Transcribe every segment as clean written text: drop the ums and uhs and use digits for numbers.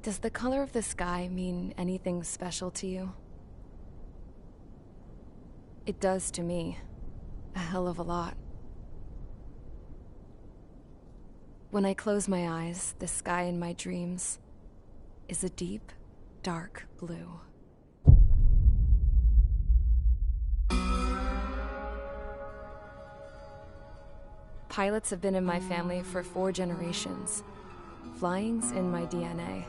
Does the color of the sky mean anything special to you? It does to me. A hell of a lot. When I close my eyes, the sky in my dreams is a deep, dark blue. Pilots have been in my family for 4 generations. Flying's in my DNA.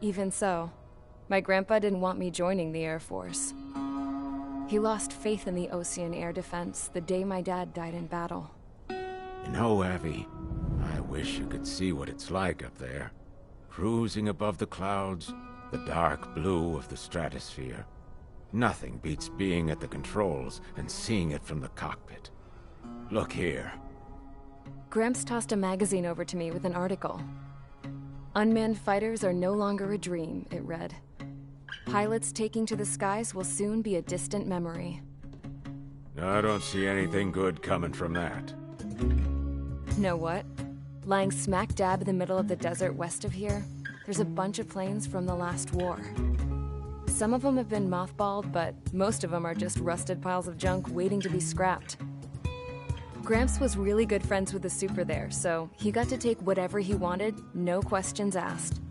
Even so, my grandpa didn't want me joining the Air Force. He lost faith in the Ocean Air Defense the day my dad died in battle. You know, Abby, I wish you could see what it's like up there. Cruising above the clouds, the dark blue of the stratosphere. Nothing beats being at the controls and seeing it from the cockpit. Look here. Gramps tossed a magazine over to me with an article. Unmanned fighters are no longer a dream, it read. Pilots taking to the skies will soon be a distant memory. I don't see anything good coming from that. Know what? Lying smack dab in the middle of the desert west of here, there's a bunch of planes from the last war. Some of them have been mothballed, but most of them are just rusted piles of junk waiting to be scrapped. Gramps was really good friends with the super there, so he got to take whatever he wanted, no questions asked.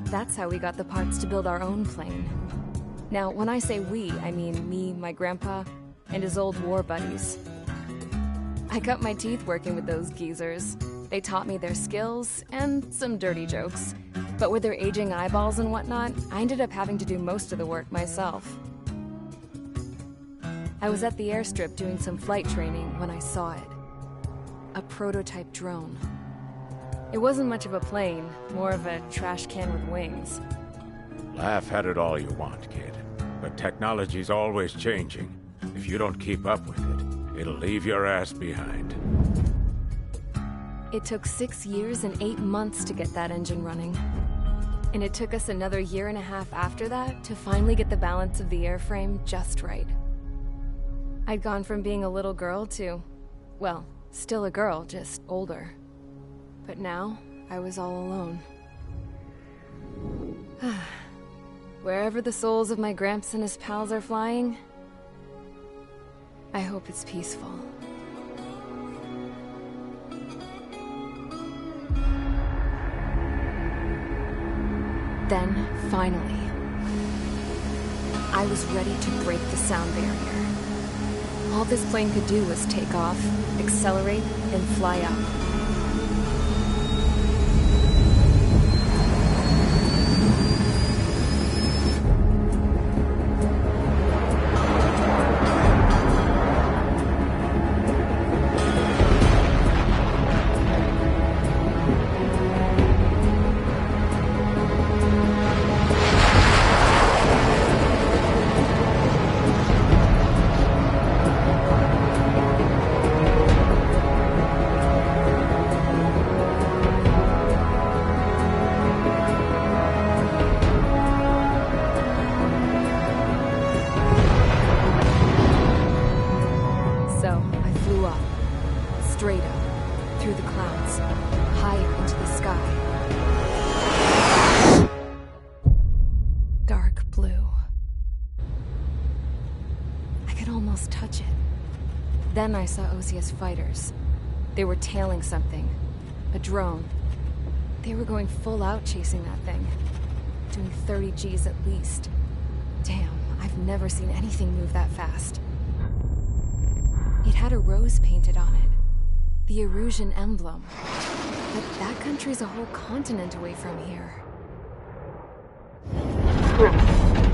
That's how we got the parts to build our own plane. Now, when I say we, I mean me, my grandpa, and his old war buddies. I cut my teeth working with those geezers. They taught me their skills, and some dirty jokes. But with their aging eyeballs and whatnot, I ended up having to do most of the work myself. I was at the airstrip doing some flight training when I saw it. A prototype drone. It wasn't much of a plane, more of a trash can with wings. Laugh at it all you want, kid. But technology's always changing. If you don't keep up with it, it'll leave your ass behind. It took 6 years and 8 months to get that engine running. And it took us another 1.5 years after that to finally get the balance of the airframe just right. I'd gone from being a little girl to, well, still a girl, just older. But now, I was all alone. Wherever the souls of my Gramps and his pals are flying, I hope it's peaceful. Then, finally, I was ready to break the sound barrier. All this plane could do was take off, accelerate, and fly up. Straight up, through the clouds, higher into the sky. Dark blue. I could almost touch it. Then I saw Osia's fighters. They were tailing something. A drone. They were going full out chasing that thing. Doing 30 Gs at least. Damn, I've never seen anything move that fast. It had a rose painted on it. The Erusian emblem. But that country's a whole continent away from here. Right.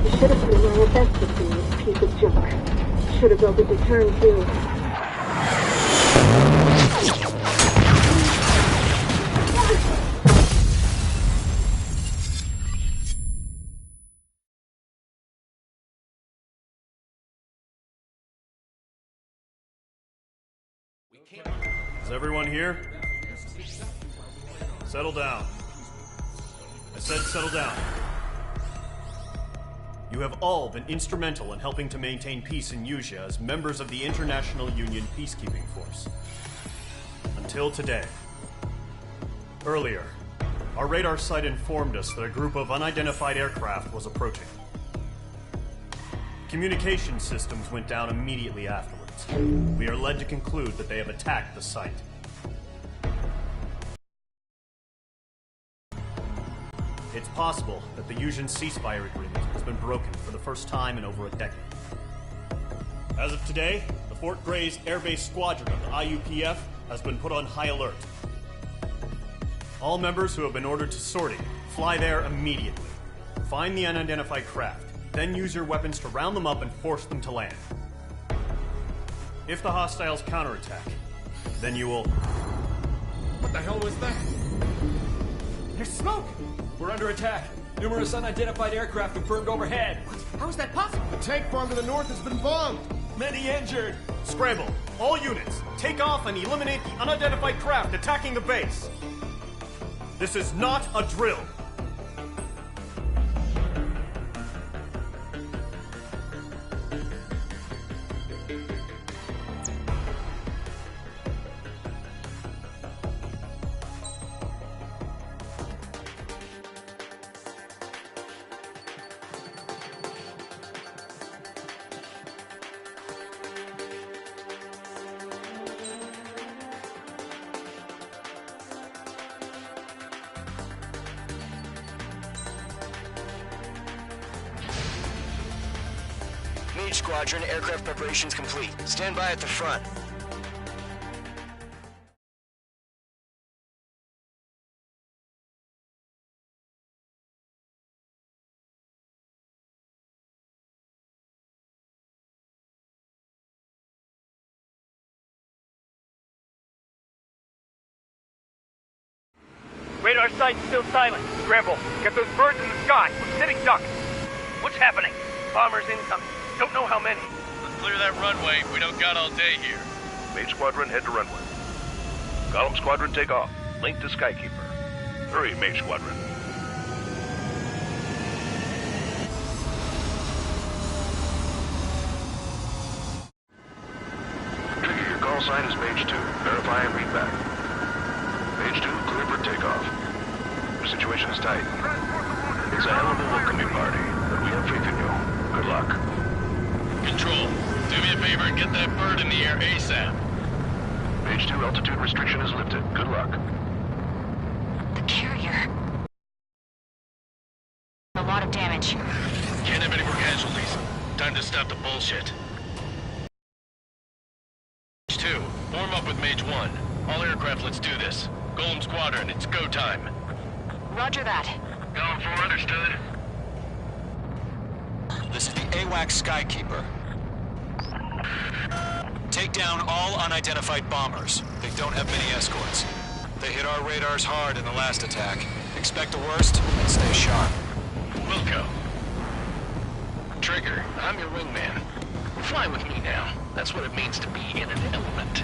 You should have put in my investment in this piece of junk. Should have built a deterrent too. Is everyone here? Settle down. I said settle down. You have all been instrumental in helping to maintain peace in Usea as members of the International Union Peacekeeping Force. Until today. Earlier, Our radar site informed us that a group of unidentified aircraft was approaching. Communication systems went down immediately afterwards. We are led to conclude that they have attacked the site. It's possible that the Yuuzhan ceasefire agreement has been broken for the first time in over a decade. As of today, the Fort Grays Air Base Squadron of the IUPF has been put on high alert. All members who have been ordered to sortie, fly there immediately. Find the unidentified craft, then use your weapons to round them up and force them to land. If the hostiles counterattack, then you will... What the hell was that? There's smoke! We're under attack. Numerous unidentified aircraft confirmed overhead. What? How is that possible? The tank farm to the north has been bombed. Many injured. Scramble! All units, take off and eliminate the unidentified craft attacking the base! This is not a drill! Mage Squadron, aircraft preparations complete. Stand by at the front. Radar site's still silent. Scramble. Get those birds in the sky. We're sitting ducks. What's happening? Bombers incoming. Don't know how many. Let's clear that runway. We don't got all day here. Mage Squadron, head to runway. Column Squadron, take off. Link to Skykeeper. Hurry, Mage Squadron. Trigger, your call sign is Mage 2. Verify and read back. Mage 2, clear for takeoff. Your situation is tight. It's a hell of a welcoming party, but we have faith in you. Good luck. Control, do me a favor and get that bird in the air ASAP. Mage 2, altitude restriction is lifted. Good luck. The carrier. A lot of damage. Can't have any more casualties. Time to stop the bullshit. Mage 2, form up with Mage 1. All aircraft, let's do this. Golem Squadron, it's go time. Roger that. Column 4, understood. This is the AWACS Skykeeper. Take down all unidentified bombers. They don't have many escorts. They hit our radars hard in the last attack. Expect the worst and stay sharp. Wilco. Trigger, I'm your wingman. Fly with me now. That's what it means to be in an element.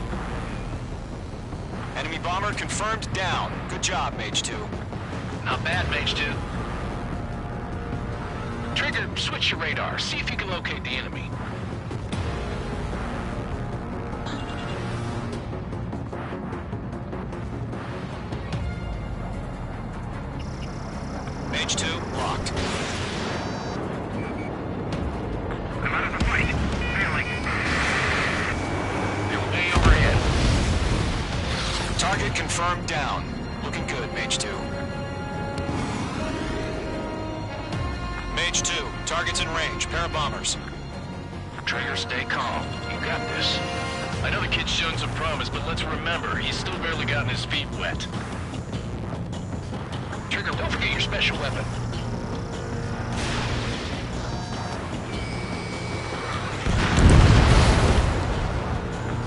Enemy bomber confirmed down. Good job, Mage 2. Not bad, Mage 2. Trigger, switch your radar. See if you can locate the enemy. Mage 2, locked. I'm out of the fight. Failing. They're way overhead. Target confirmed down. Looking good, Mage 2. Mage 2, target's in range. Pair of bombers. Trigger, stay calm. You got this. I know the kid's shown some promise, but let's remember, he's still barely gotten his feet wet. Trigger, don't forget your special weapon.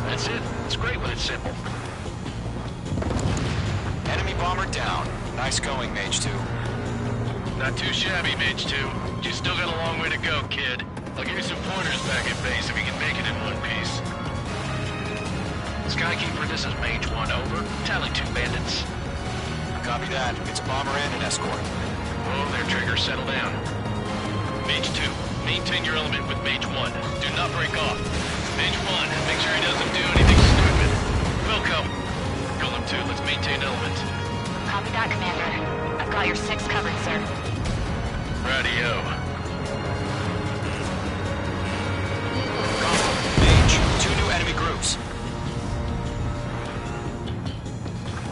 That's it. It's great when it's simple. Enemy bomber down. Nice going, Mage 2. Not too shabby, Mage 2. You still got a long way to go, kid. I'll give you some pointers back at base if you can make it in one piece. Skykeeper, this is Mage 1, over. Tally 2 bandits. Copy that. It's a bomber and an escort. Oh, there, Trigger. Settle down. Mage 2, maintain your element with Mage 1. Do not break off. Mage 1, make sure he doesn't do anything stupid. Welcome. Golem 2, let's maintain element. Copy that, Commander. got your 6 covered, sir. Radio. Mage, 2 new enemy groups.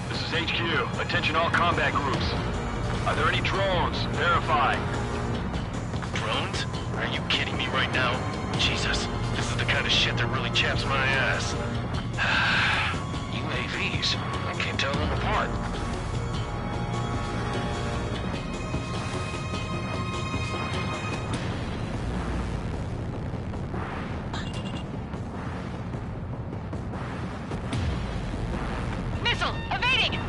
This is HQ. Attention all combat groups. Are there any drones? Verify. Drones? Are you kidding me right now? Jesus, this is the kind of shit that really chaps my ass. UAVs. I can't tell them apart. Missile! Evading!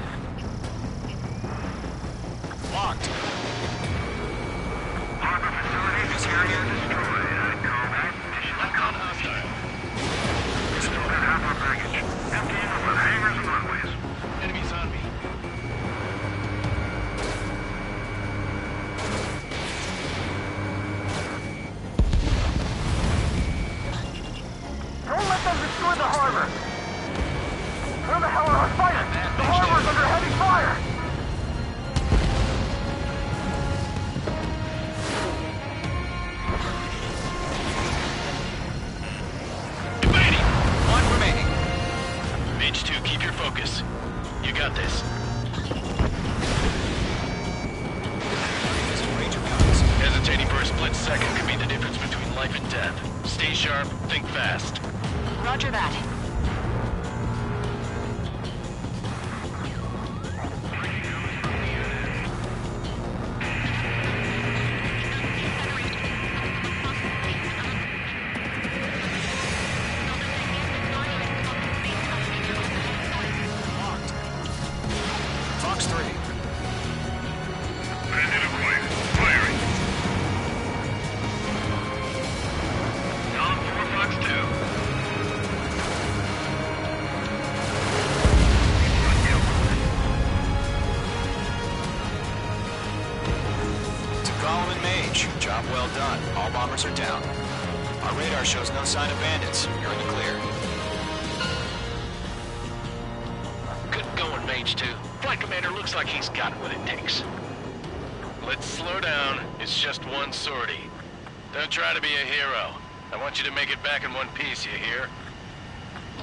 Locked. Harbor facilities carrier destroyed. Combat. Lockdown hostile. Still got half our baggage. Emptying over the hangars and runways. Enemies on me. Don't let them destroy the harbor! Where the hell are our fighters? The harbor's under heavy fire! Evading! 1 remaining. Mage 2, keep your focus. You got this. Using Ranger guns. Hesitating for a split second could be the difference between life and death. Stay sharp, think fast. Roger that. Fox 3. Bandit acquired. Firing. Down 4 Fox 2. To Golem and Mage, job well done. All bombers are down. Our radar shows no sign of bandits. You're in the clear. Good going, Mage 2. Flight Commander looks like he's got what it takes. Let's slow down. It's just one sortie. Don't try to be a hero. I want you to make it back in one piece, you hear?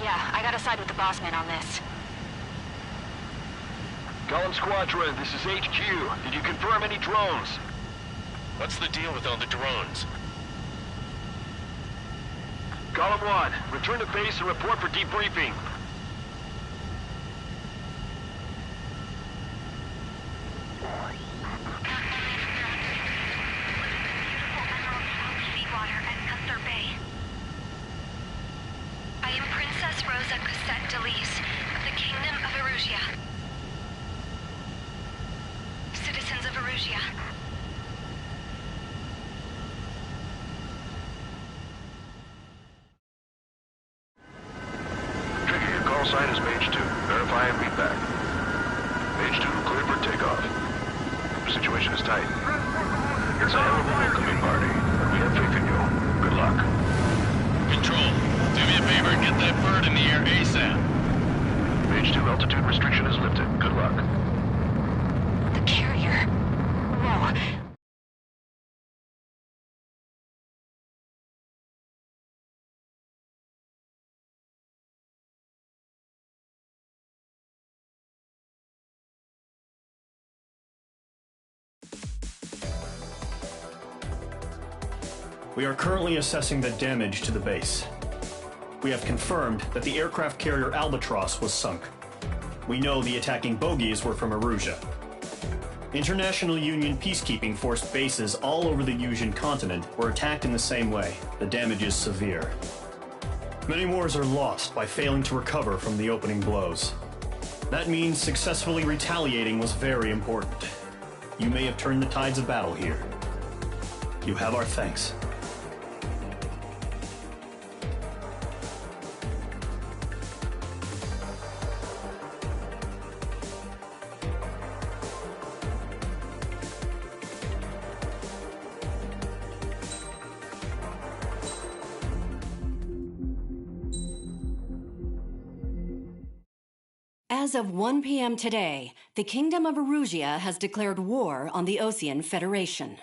Yeah, I gotta side with the boss man on this. Golem Squadron, this is HQ. Did you confirm any drones? What's the deal with all the drones? Golem 1, return to base and report for debriefing. I am Princess Rosa Cosette Delise of the Kingdom of Erusia. Citizens of Erusia. Trigger, your call sign is Mage 2. Verify and read back. Mage 2, clear for takeoff. The situation is tight. It's a hell of a welcoming party, but we have faith in you. Good luck. Control, do me a favor and get that bird in the air ASAP. Mage 2, altitude restriction is lifted. Good luck. The carrier. Whoa. We are currently assessing the damage to the base. We have confirmed that the aircraft carrier Albatross was sunk. We know the attacking bogies were from Erusia. International Union peacekeeping force bases all over the Yusian continent were attacked in the same way. The damage is severe. Many wars are lost by failing to recover from the opening blows. That means successfully retaliating was very important. You may have turned the tides of battle here. You have our thanks. As of 1 p.m. today, the Kingdom of Erusia has declared war on the Osean Federation.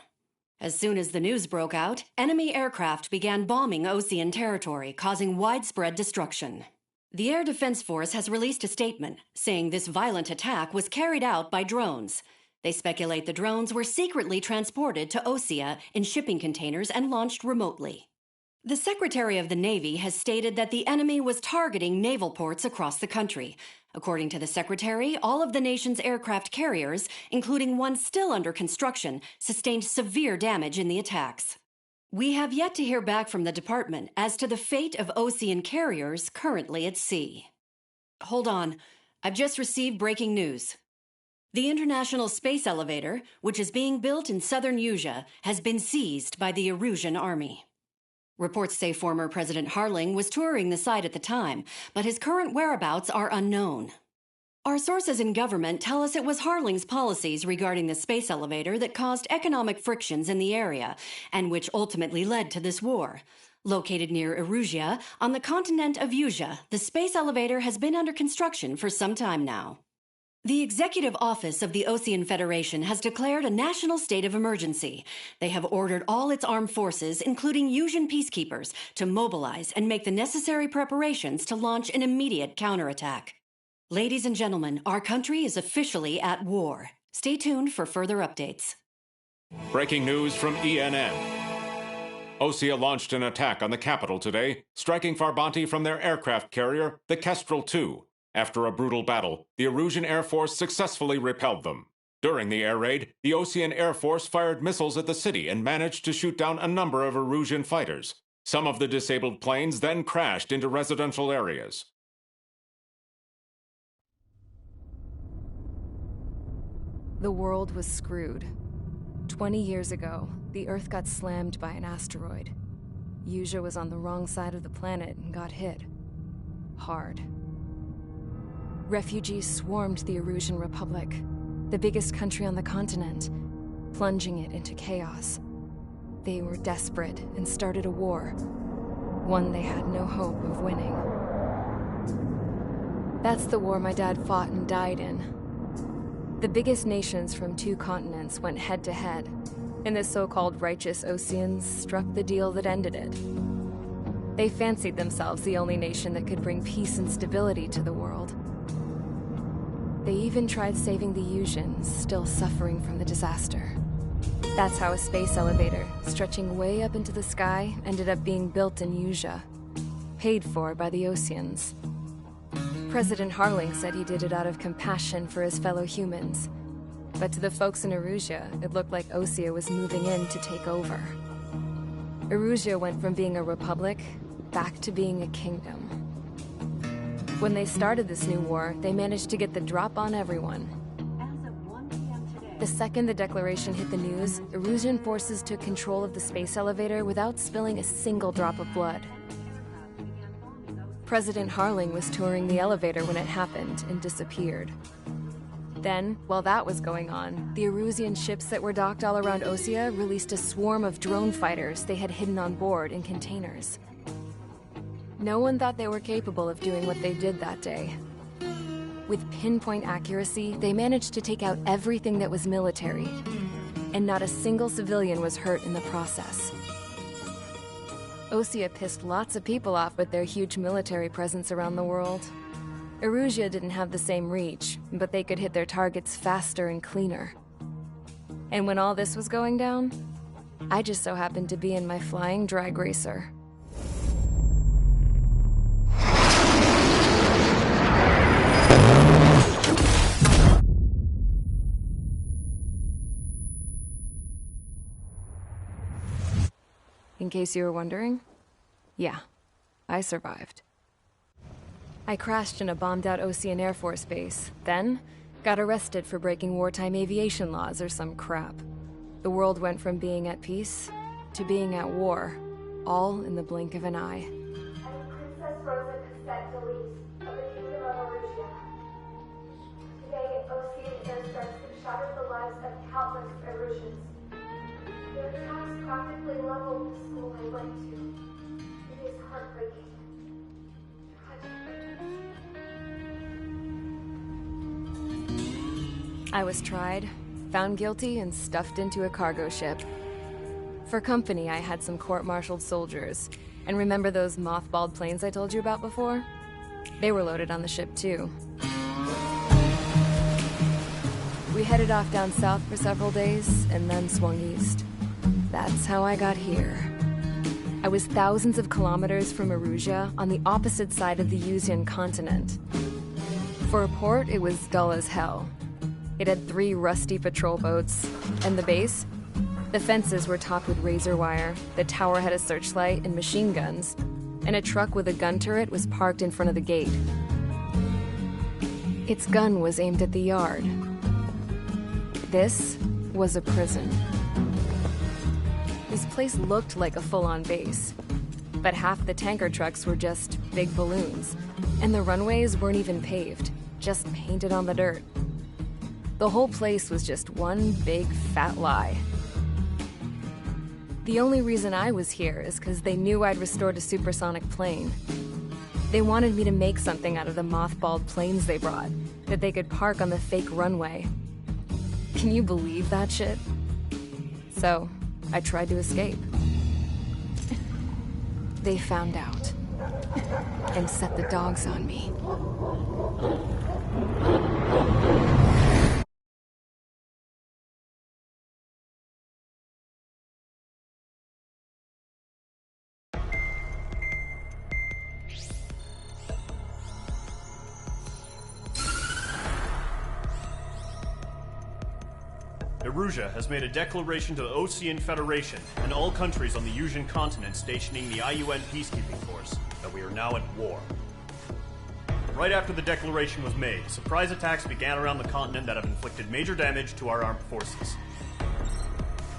As soon as the news broke out, enemy aircraft began bombing Osean territory, causing widespread destruction. The Air Defense Force has released a statement saying this violent attack was carried out by drones. They speculate the drones were secretly transported to Osea in shipping containers and launched remotely. The Secretary of the Navy has stated that the enemy was targeting naval ports across the country. According to the Secretary, all of the nation's aircraft carriers, including one still under construction, sustained severe damage in the attacks. We have yet to hear back from the department as to the fate of Osean carriers currently at sea. Hold on. I've just received breaking news. The International Space Elevator, which is being built in southern Usea, has been seized by the Erusian Army. Reports say former President Harling was touring the site at the time, but his current whereabouts are unknown. Our sources in government tell us it was Harling's policies regarding the space elevator that caused economic frictions in the area, and which ultimately led to this war. Located near Erusia, on the continent of Usea, the space elevator has been under construction for some time now. The Executive Office of the Osean Federation has declared a national state of emergency. They have ordered all its armed forces, including Usian peacekeepers, to mobilize and make the necessary preparations to launch an immediate counterattack. Ladies and gentlemen, our country is officially at war. Stay tuned for further updates. Breaking news from ENN. Osea launched an attack on the capital today, striking Farbanti from their aircraft carrier, the Kestrel II. After a brutal battle, the Erusian Air Force successfully repelled them. During the air raid, the Osean Air Force fired missiles at the city and managed to shoot down a number of Erusian fighters. Some of the disabled planes then crashed into residential areas. The world was screwed. 20 years ago, the Earth got slammed by an asteroid. Usea was on the wrong side of the planet and got hit. Hard. Refugees swarmed the Erusian Republic, the biggest country on the continent, plunging it into chaos. They were desperate and started a war, one they had no hope of winning. That's the war my dad fought and died in. The biggest nations from 2 continents went head-to-head, and the so-called righteous Oseans struck the deal that ended it. They fancied themselves the only nation that could bring peace and stability to the world. They even tried saving the Usians, still suffering from the disaster. That's how a space elevator, stretching way up into the sky, ended up being built in Usea, paid for by the Oseans. President Harling said he did it out of compassion for his fellow humans. But to the folks in Erusia, it looked like Osea was moving in to take over. Erusia went from being a republic back to being a kingdom. When they started this new war, they managed to get the drop on everyone. The second the declaration hit the news, Erusian forces took control of the space elevator without spilling a single drop of blood. President Harling was touring the elevator when it happened and disappeared. Then, while that was going on, the Erusian ships that were docked all around Osea released a swarm of drone fighters they had hidden on board in containers. No one thought they were capable of doing what they did that day. With pinpoint accuracy, they managed to take out everything that was military, and not a single civilian was hurt in the process. Osea pissed lots of people off with their huge military presence around the world. Erusia didn't have the same reach, but they could hit their targets faster and cleaner. And when all this was going down, I just so happened to be in my flying drag racer. In case you were wondering, yeah, I survived. I crashed in a bombed-out Osean Air Force base, then got arrested for breaking wartime aviation laws or some crap. The world went from being at peace to being at war, all in the blink of an eye. Princess Rosa of the Kingdom of Erusia. Today, Osean airstrikes have shattered the lives of countless Erusians. Their attacks practically leveled the school I went to. It is heartbreaking. Tragic. I was tried, found guilty, and stuffed into a cargo ship. For company, I had some court-martialed soldiers. And remember those mothballed planes I told you about before? They were loaded on the ship, too. We headed off down south for several days, and then swung east. That's how I got here. I was thousands of kilometers from Erusia, on the opposite side of the Yuzian continent. For a port, it was dull as hell. It had 3 rusty patrol boats, and the base? The fences were topped with razor wire, the tower had a searchlight and machine guns, and a truck with a gun turret was parked in front of the gate. Its gun was aimed at the yard. This was a prison. This place looked like a full-on base, but half the tanker trucks were just big balloons, and the runways weren't even paved, just painted on the dirt. The whole place was just one big fat lie. The only reason I was here is because they knew I'd restored a supersonic plane. They wanted me to make something out of the mothballed planes they brought, that they could park on the fake runway. Can you believe that shit? So, I tried to escape. They found out, and set the dogs on me. Erusia has made a declaration to the Osean Federation and all countries on the Yuzian continent stationing the IUN peacekeeping force that we are now at war. Right after the declaration was made, surprise attacks began around the continent that have inflicted major damage to our armed forces.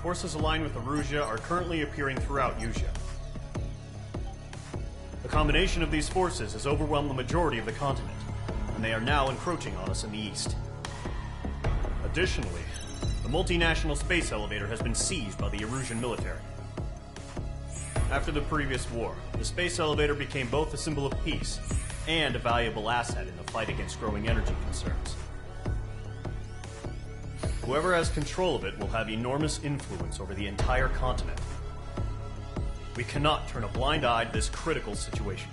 Forces aligned with Erusia are currently appearing throughout Yusia. The combination of these forces has overwhelmed the majority of the continent, and they are now encroaching on us in the east. Additionally, the multinational space elevator has been seized by the Erusian military. After the previous war, the space elevator became both a symbol of peace and a valuable asset in the fight against growing energy concerns. Whoever has control of it will have enormous influence over the entire continent. We cannot turn a blind eye to this critical situation.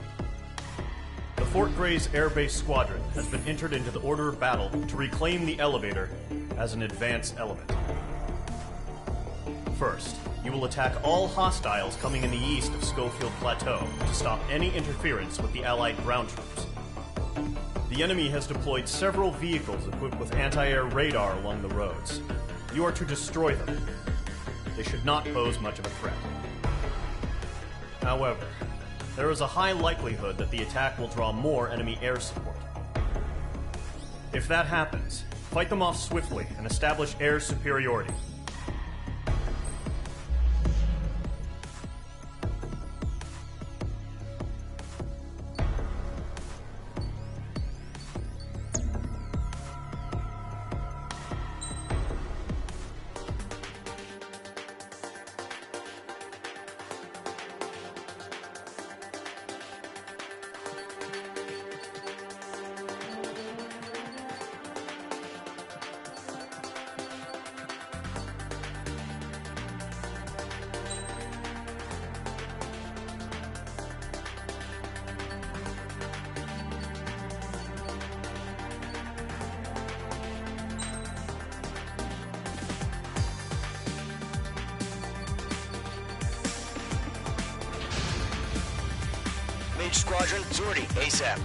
The Fort Gray's Air Base Squadron has been entered into the order of battle to reclaim the elevator as an advance element. First, you will attack all hostiles coming in the east of Schofield Plateau to stop any interference with the Allied ground troops. The enemy has deployed several vehicles equipped with anti-air radar along the roads. You are to destroy them. They should not pose much of a threat. However, there is a high likelihood that the attack will draw more enemy air support. If that happens, fight them off swiftly and establish air superiority. Squadron, Zordy, ASAP.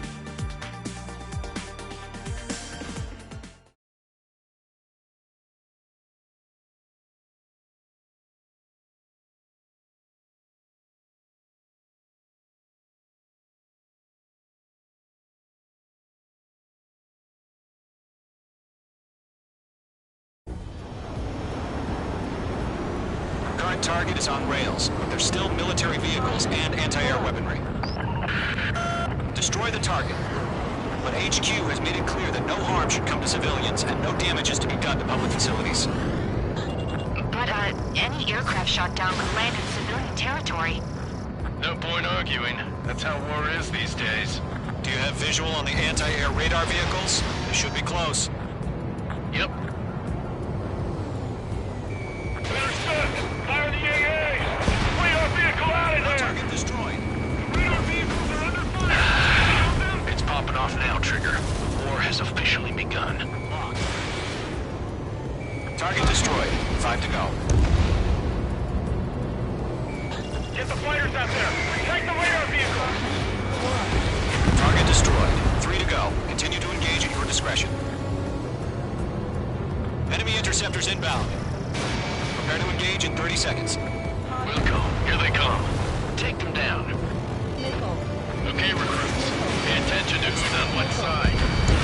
Current target is on rails, but there's still military vehicles and anti-air weaponry. Destroy the target, but HQ has made it clear that no harm should come to civilians and no damage is to be done to public facilities. But, any aircraft shot down could land in civilian territory. No point arguing. That's how war is these days. Do you have visual on the anti-air radar vehicles? They should be close. Yep. Target destroyed. 5 to go. Get the fighters out there! Take the radar vehicle! Target destroyed. 3 to go. Continue to engage at your discretion. Enemy interceptors inbound. Prepare to engage in 30 seconds. We'll go. Here they come. Take them down. Okay, recruits. Pay attention to who's on what side.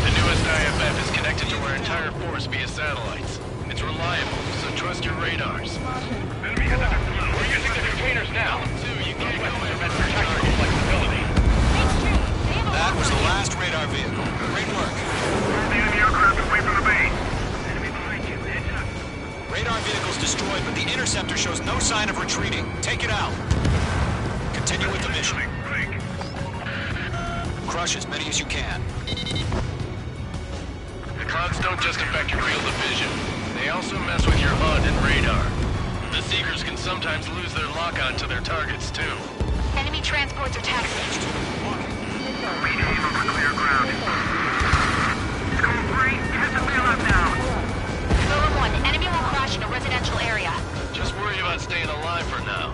The newest IFF is connected to our entire force via satellites. It's reliable, so trust your radars. Enemy has under blue. We're using the containers now. You can't Those weapons are meant for tactical flexibility. That was the last radar vehicle. Great work. The enemy aircraft away from the base. Enemy behind you. Heads up. Radar vehicle's destroyed, but the interceptor shows no sign of retreating. Take it out. Continue with the mission. Crush as many as you can. The clouds don't just affect your field of vision. They also mess with your HUD and radar. The Seekers can sometimes lose their lock-on to their targets, too. Enemy transports are taxiing. Aim over clear ground. School 3, get the wheel up now. Lower 1, enemy will crash in a residential area. Just worry about staying alive for now.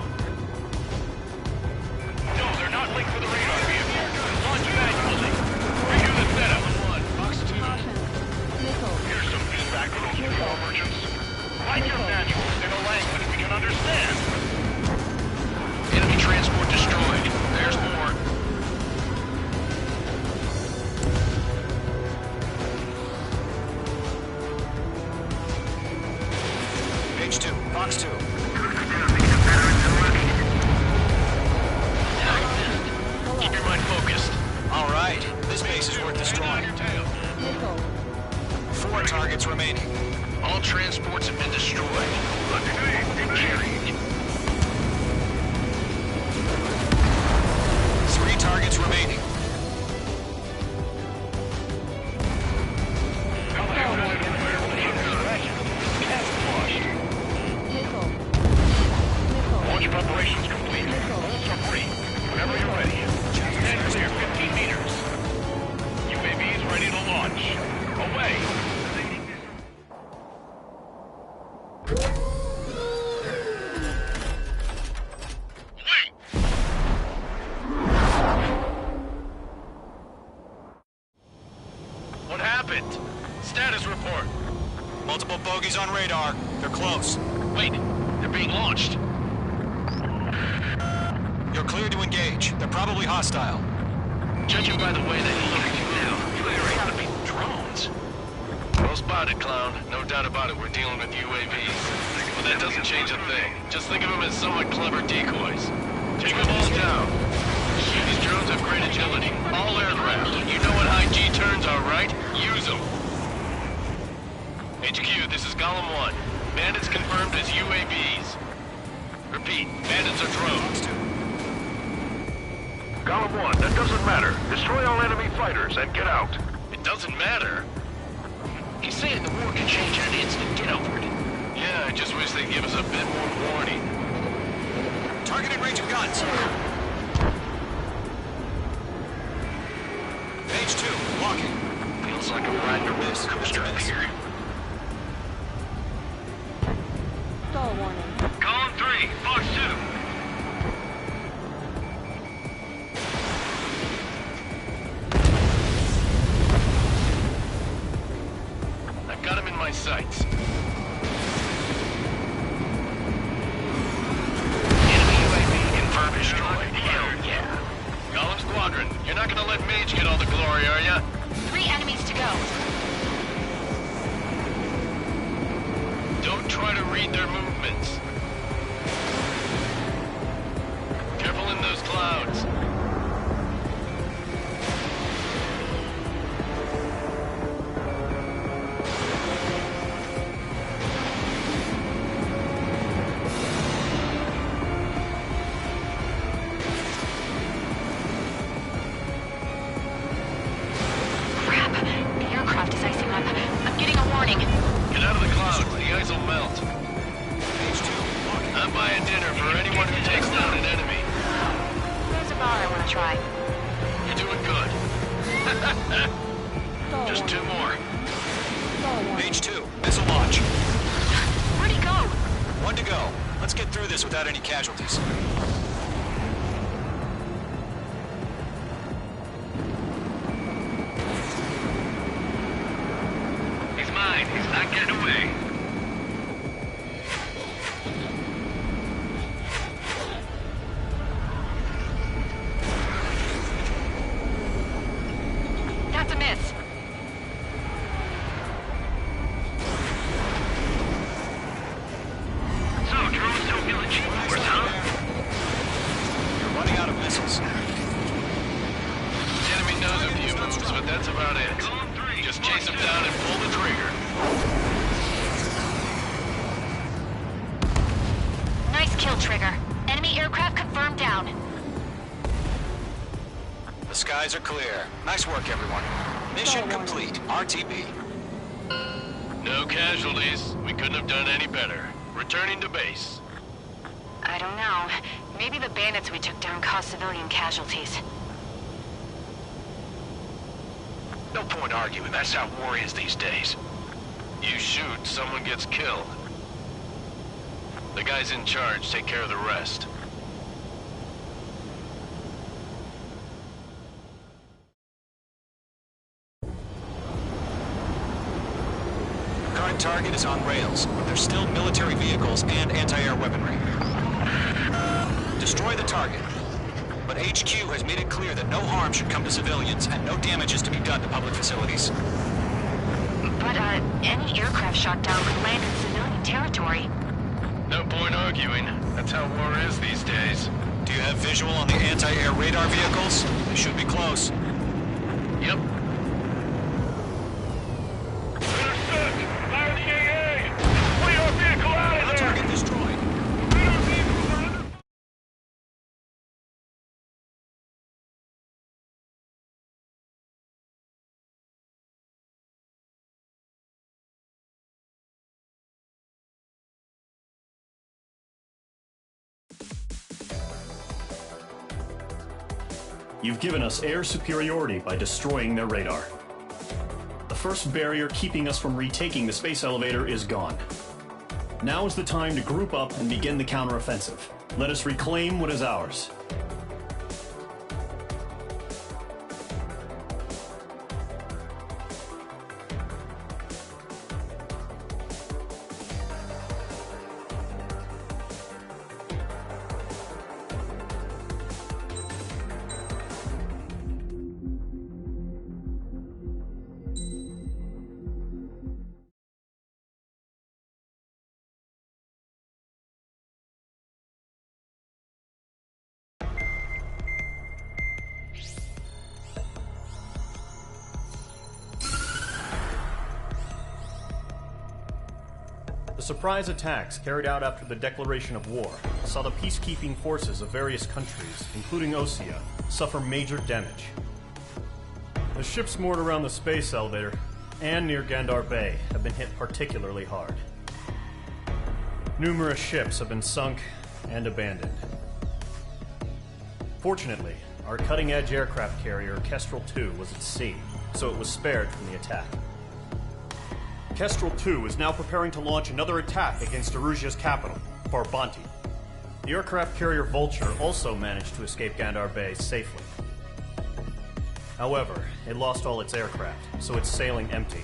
No, they're not linked for the radar vehicle. Launch manually. Redo the setup. Box 2. Here's some feedback for those control merchants. Write your manuals in a language we can understand. Enemy transport destroyed. There's more. Page 2. Box 2. Keep your mind focused. All right. This base is worth destroying. 4 targets remaining. All transports have been destroyed. Carried. 3 targets remaining. Launch preparations complete. Submarine, whenever you're ready. Stand clear 15 meters. UAVs ready to launch. Away. What happened? Status report. Multiple bogies on radar. They're close. Wait, they're being launched. You're cleared to engage. They're probably hostile. Judging by the way they look at you now, they're able to be drones. Well spotted, clown. No doubt about it, we're dealing with UAVs. But that doesn't change a thing. Just think of them as somewhat clever decoys. Take them all down. These drones have great agility. All aircraft. You know what high G turns are, right? Use them. HQ, this is Golem 1. Bandits confirmed as UAVs. Repeat, bandits are drones. Golem 1, that doesn't matter. Destroy all enemy fighters and get out. It doesn't matter. He's saying the war can change in an instant. Get over it. Yeah, I just wish they'd give us a bit more warning. Target in range of guns. Page 2, walking. Feels like a ride to miss coaster up here. Stall warning. Column 3, Fox 2. I've got him in my sights. Enemy UAV confirmed destroyed. Hell yeah. Golem Squadron, you're not gonna let Mage get all the glory, are ya? 3 enemies to go. Don't try to read their movements. Careful in those clouds. Crap. The aircraft is icing up. I'm getting a warning. Get out of the clouds, the ice will melt. I'm buying dinner for anyone who takes down an enemy. There's a bar I want to try. You're doing good. Just 2 more. Page 2, missile launch. this without any casualties. He's mine. He's not getting away. That's a miss. So, drones don't feel the G-force, huh? You're running out of missiles. The enemy knows a few moves, but that's about it. Just chase him down and pull the trigger. Nice kill, Trigger. Enemy aircraft confirmed down. The skies are clear. Nice work, everyone. Mission complete. RTB. No casualties. We couldn't have done any better. Returning to base. I don't know. Maybe the bandits we took down caused civilian casualties. No point arguing. That's how war is these days. You shoot, someone gets killed. The guys in charge take care of the rest. Current target is on rails, but there's still military vehicles and anti-air weaponry. Destroy the target. But HQ has made it clear that no harm should come to civilians and no damage is to be done to public facilities. But, any aircraft shot down could land in civilian territory. No point arguing. That's how war is these days. Do you have visual on the anti-air radar vehicles? They should be close. Yep. Fire the AA! Pull your vehicle out of there! Target destroyed. You've given us air superiority by destroying their radar. The first barrier keeping us from retaking the space elevator is gone. Now is the time to group up and begin the counteroffensive. Let us reclaim what is ours. The surprise attacks carried out after the declaration of war saw the peacekeeping forces of various countries, including Osea, suffer major damage. The ships moored around the space elevator and near Gandar Bay have been hit particularly hard. Numerous ships have been sunk and abandoned. Fortunately, our cutting-edge aircraft carrier, Kestrel 2, was at sea, so it was spared from the attack. Kestrel 2 is now preparing to launch another attack against Erusia's capital, Farbanti. The aircraft carrier Vulture also managed to escape Gandar Bay safely. However, it lost all its aircraft, so it's sailing empty.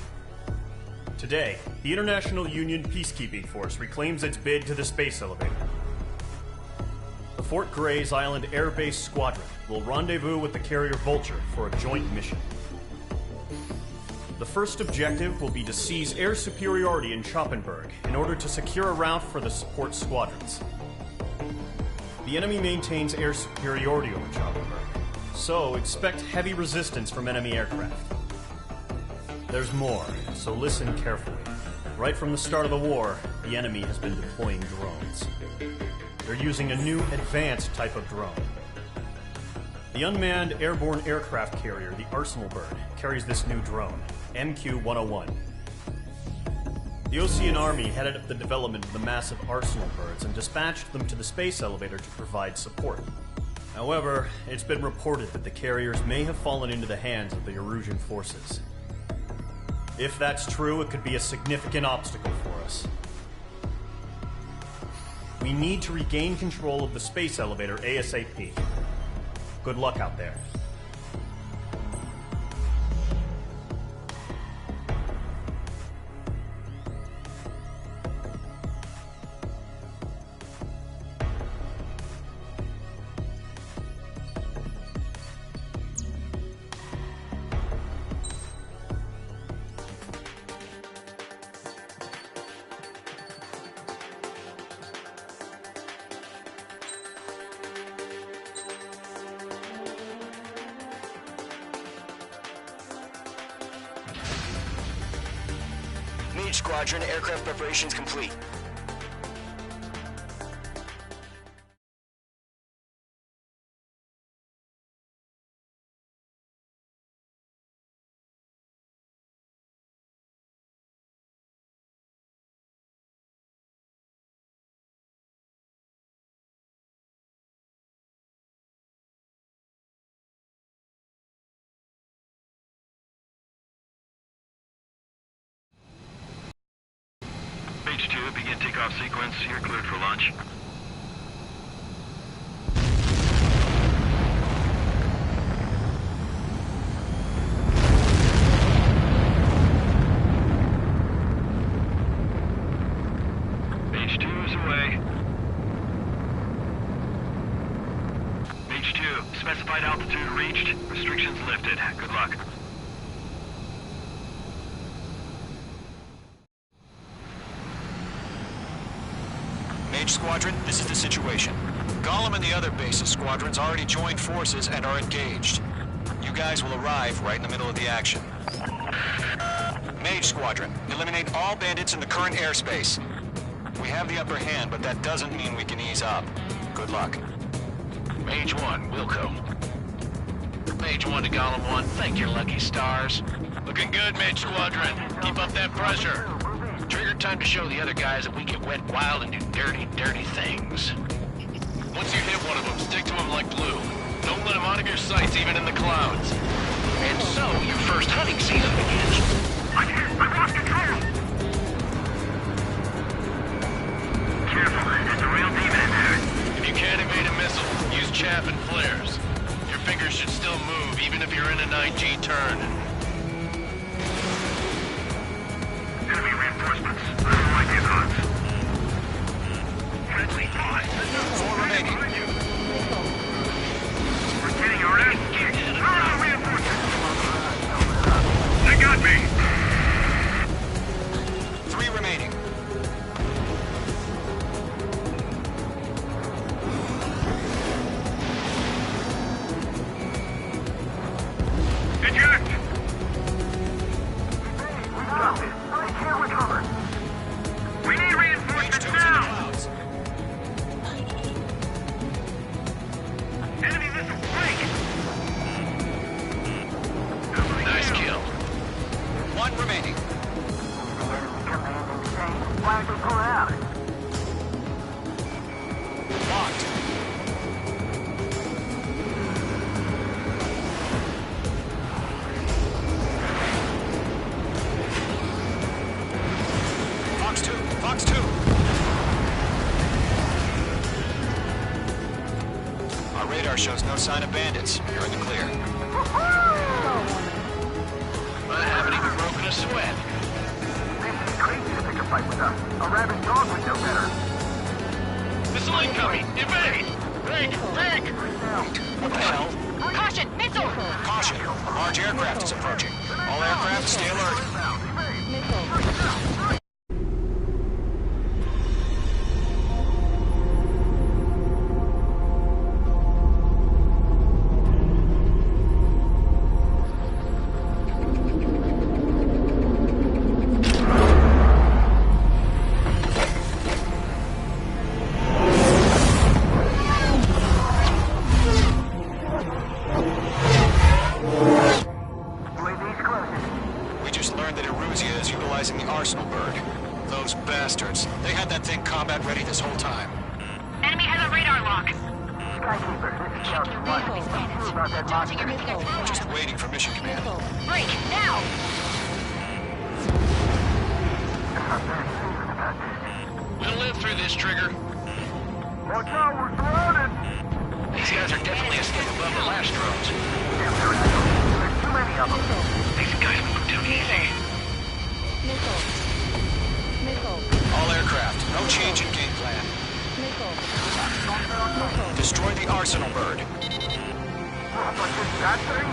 Today, the International Union Peacekeeping Force reclaims its bid to the space elevator. The Fort Grays Island Air Base Squadron will rendezvous with the carrier Vulture for a joint mission. The first objective will be to seize air superiority in Schoppenberg in order to secure a route for the support squadrons. The enemy maintains air superiority over Schoppenberg, so expect heavy resistance from enemy aircraft. There's more, so listen carefully. Right from the start of the war, the enemy has been deploying drones. They're using a new advanced type of drone. The unmanned airborne aircraft carrier, the Arsenal Bird, carries this new drone, MQ-101. The Osean Army headed up the development of the massive Arsenal Birds and dispatched them to the space elevator to provide support. However, it's been reported that the carriers may have fallen into the hands of the Erusian forces. If that's true, it could be a significant obstacle for us. We need to regain control of the space elevator ASAP. Good luck out there. Mage Squadron, aircraft preparations complete. Mage 2, begin takeoff sequence. You're cleared for launch. Mage 2 is away. Mage 2, specified altitude reached. Restrictions lifted. Good luck. Mage Squadron, this is the situation. Gollum and the other base's squadrons already joined forces and are engaged. You guys will arrive right in the middle of the action. Mage Squadron, eliminate all bandits in the current airspace. We have the upper hand, but that doesn't mean we can ease up. Good luck. Mage 1, Wilco. Mage 1 to Gollum 1, thank your lucky stars. Looking good, Mage Squadron. Keep up that pressure. Trigger time to show the other guys that we get wet wild and do dirty, dirty things. Once you hit one of them, stick to them like glue. Don't let them out of your sights, even in the clouds. And so, your first hunting season begins. I've lost control! Careful, there's a real demon in there. If you can't evade a missile, use chaff and flares. Your fingers should still move, even if you're in a 9G turn. Enemy reinforcements. I don't like these odds. Friendly fire. 4 remaining. We're getting our ass kicked. Reinforcements. They got me. 3 remaining. Eject! We need reinforcements now! Enemy missile break! Nice kill. 1 remaining. Why did they pull out? Locked. Fox 2. Our radar shows no sign of bandits. You're in the clear. I haven't even broken a sweat. This is crazy to pick a fight with us. A rabid dog would know better. Missile incoming! Evade! Break! What the hell? Caution! Missile! Caution! A large aircraft is approaching. All aircraft, stay alert. Just waiting for mission command. Break, now! We'll live through this, Trigger. Watch out, we're surrounded! These guys are definitely a step above the last drones. Damn, there's too many of them. These guys move too easy. Missile. Missile. All aircraft, no change in game plan. Missile. Destroy the arsenal bird. But this that thing?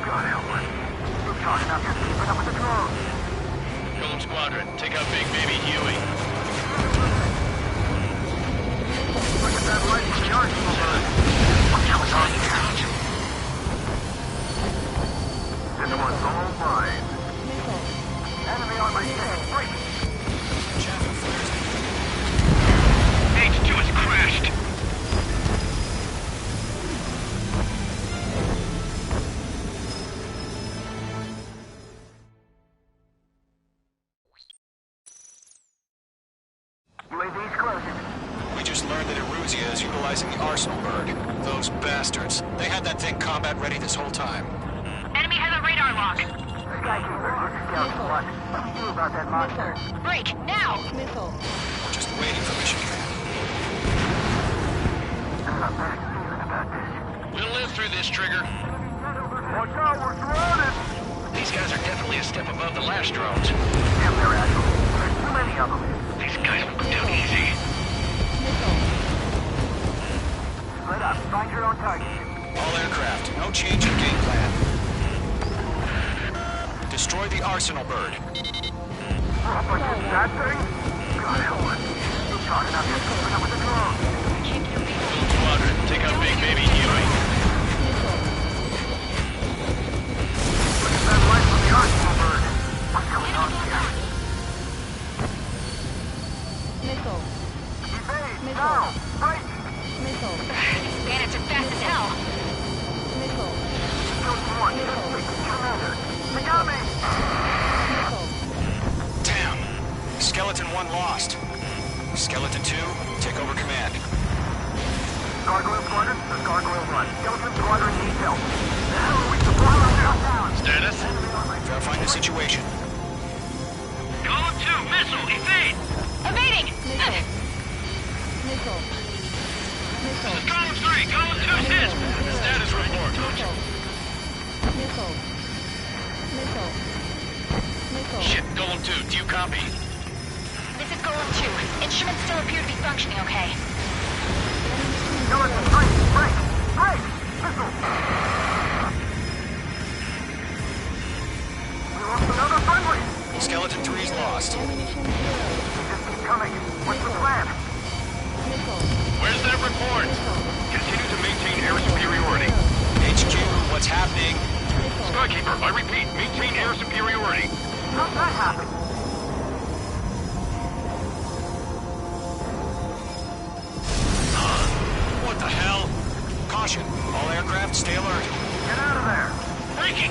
God help us. You're talking about just keeping up with the drones. Golem Squadron, take out Big Baby Huey. Look at that light from the arsenal bird. Watch out, it's on here. This one's all mine. Enemy on my six. Break. H2 has crashed. UAV's closing. We just learned that Eruzia is utilizing the arsenal bird. Those bastards. They had that thing combat ready this whole time. Enemy has a radar lock. Skykeeper, this is Scout Squad. What do we do about that monster? Break, now! Missile. Just waiting for mission command. I got a bad feeling about this. We'll live through this, Trigger. Watch out, we're surrounded! These guys are definitely a step above the last drones. Damn, they're agile. There's too many of them. These guys move too easy. Split up. Find your own target. All aircraft, no change in game plan. Destroy the arsenal bird. But this that thing? God help us. You're talking about just keeping up with the drones. Golem Squadron, take out Big Baby Huey. Look at that light from the arsenal bird. What's going on here? Missile. Evade! Now! Break! Missile. These bandits are fast as hell. Missile. Just one. Commander. They got me! Damn. Skeleton 1 lost. Skeleton 2, take over command. Gargoyle Squadron, this is Gargoyle 1. Skeleton Squadron needs help. We support down. Status? Verifying the situation. Golem 2, missile, evade! Evading! Missile. Missile. Missile. Golem 3, Golem 2's hit! Status report. Missile. Missile. Missile. Missile. Shit, Golem 2, do you copy? This is Golem 2. Instruments still appear to be functioning okay. Skeleton 3, break! Break! Missile! We lost another friendly! Skeleton 3's lost. Ammunition 0. Just keep coming. What's the plan? Missile. Where's that report? Continue to maintain air superiority. HQ, what's happening? Skykeeper, I repeat, maintain air superiority. How'd that happen? What the hell? Caution, all aircraft stay alert. Get out of there! Breaking!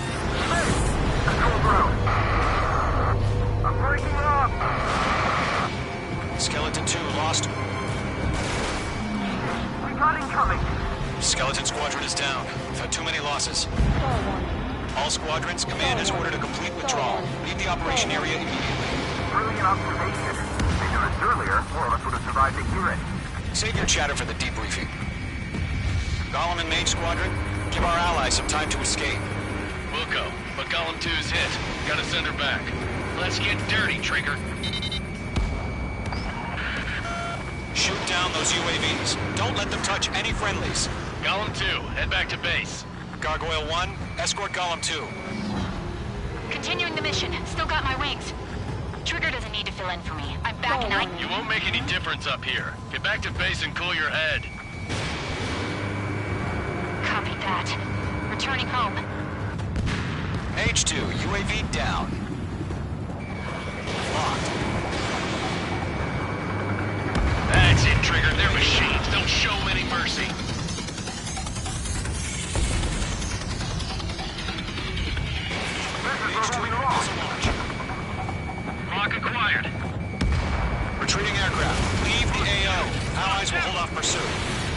Control ground. I'm breaking up! Skeleton 2 lost. We got incoming! Skeleton Squadron is down. We've had too many losses. Star 1. All squadrons, command has ordered a complete withdrawal. Leave the operation area immediately. Brilliant observation. Ignorance earlier, more of us would have survived to hear it. Save your chatter for the debriefing. Golem and Mage Squadron, give our allies some time to escape. We'll go, but Golem 2's hit. Gotta send her back. Let's get dirty, Trigger. Shoot down those UAVs. Don't let them touch any friendlies. Golem 2, head back to base. Gargoyle 1, escort Golem 2. Continuing the mission. Still got my wings. Trigger doesn't need to fill in for me. I'm back and I... You won't make any difference up here. Get back to base and cool your head. Copy that. Returning home. H2, UAV down. Locked. That's it, Trigger. They're machines. Don't show them any mercy. Lock acquired. Retreating aircraft. Leave the AO. Allies will hold off pursuit.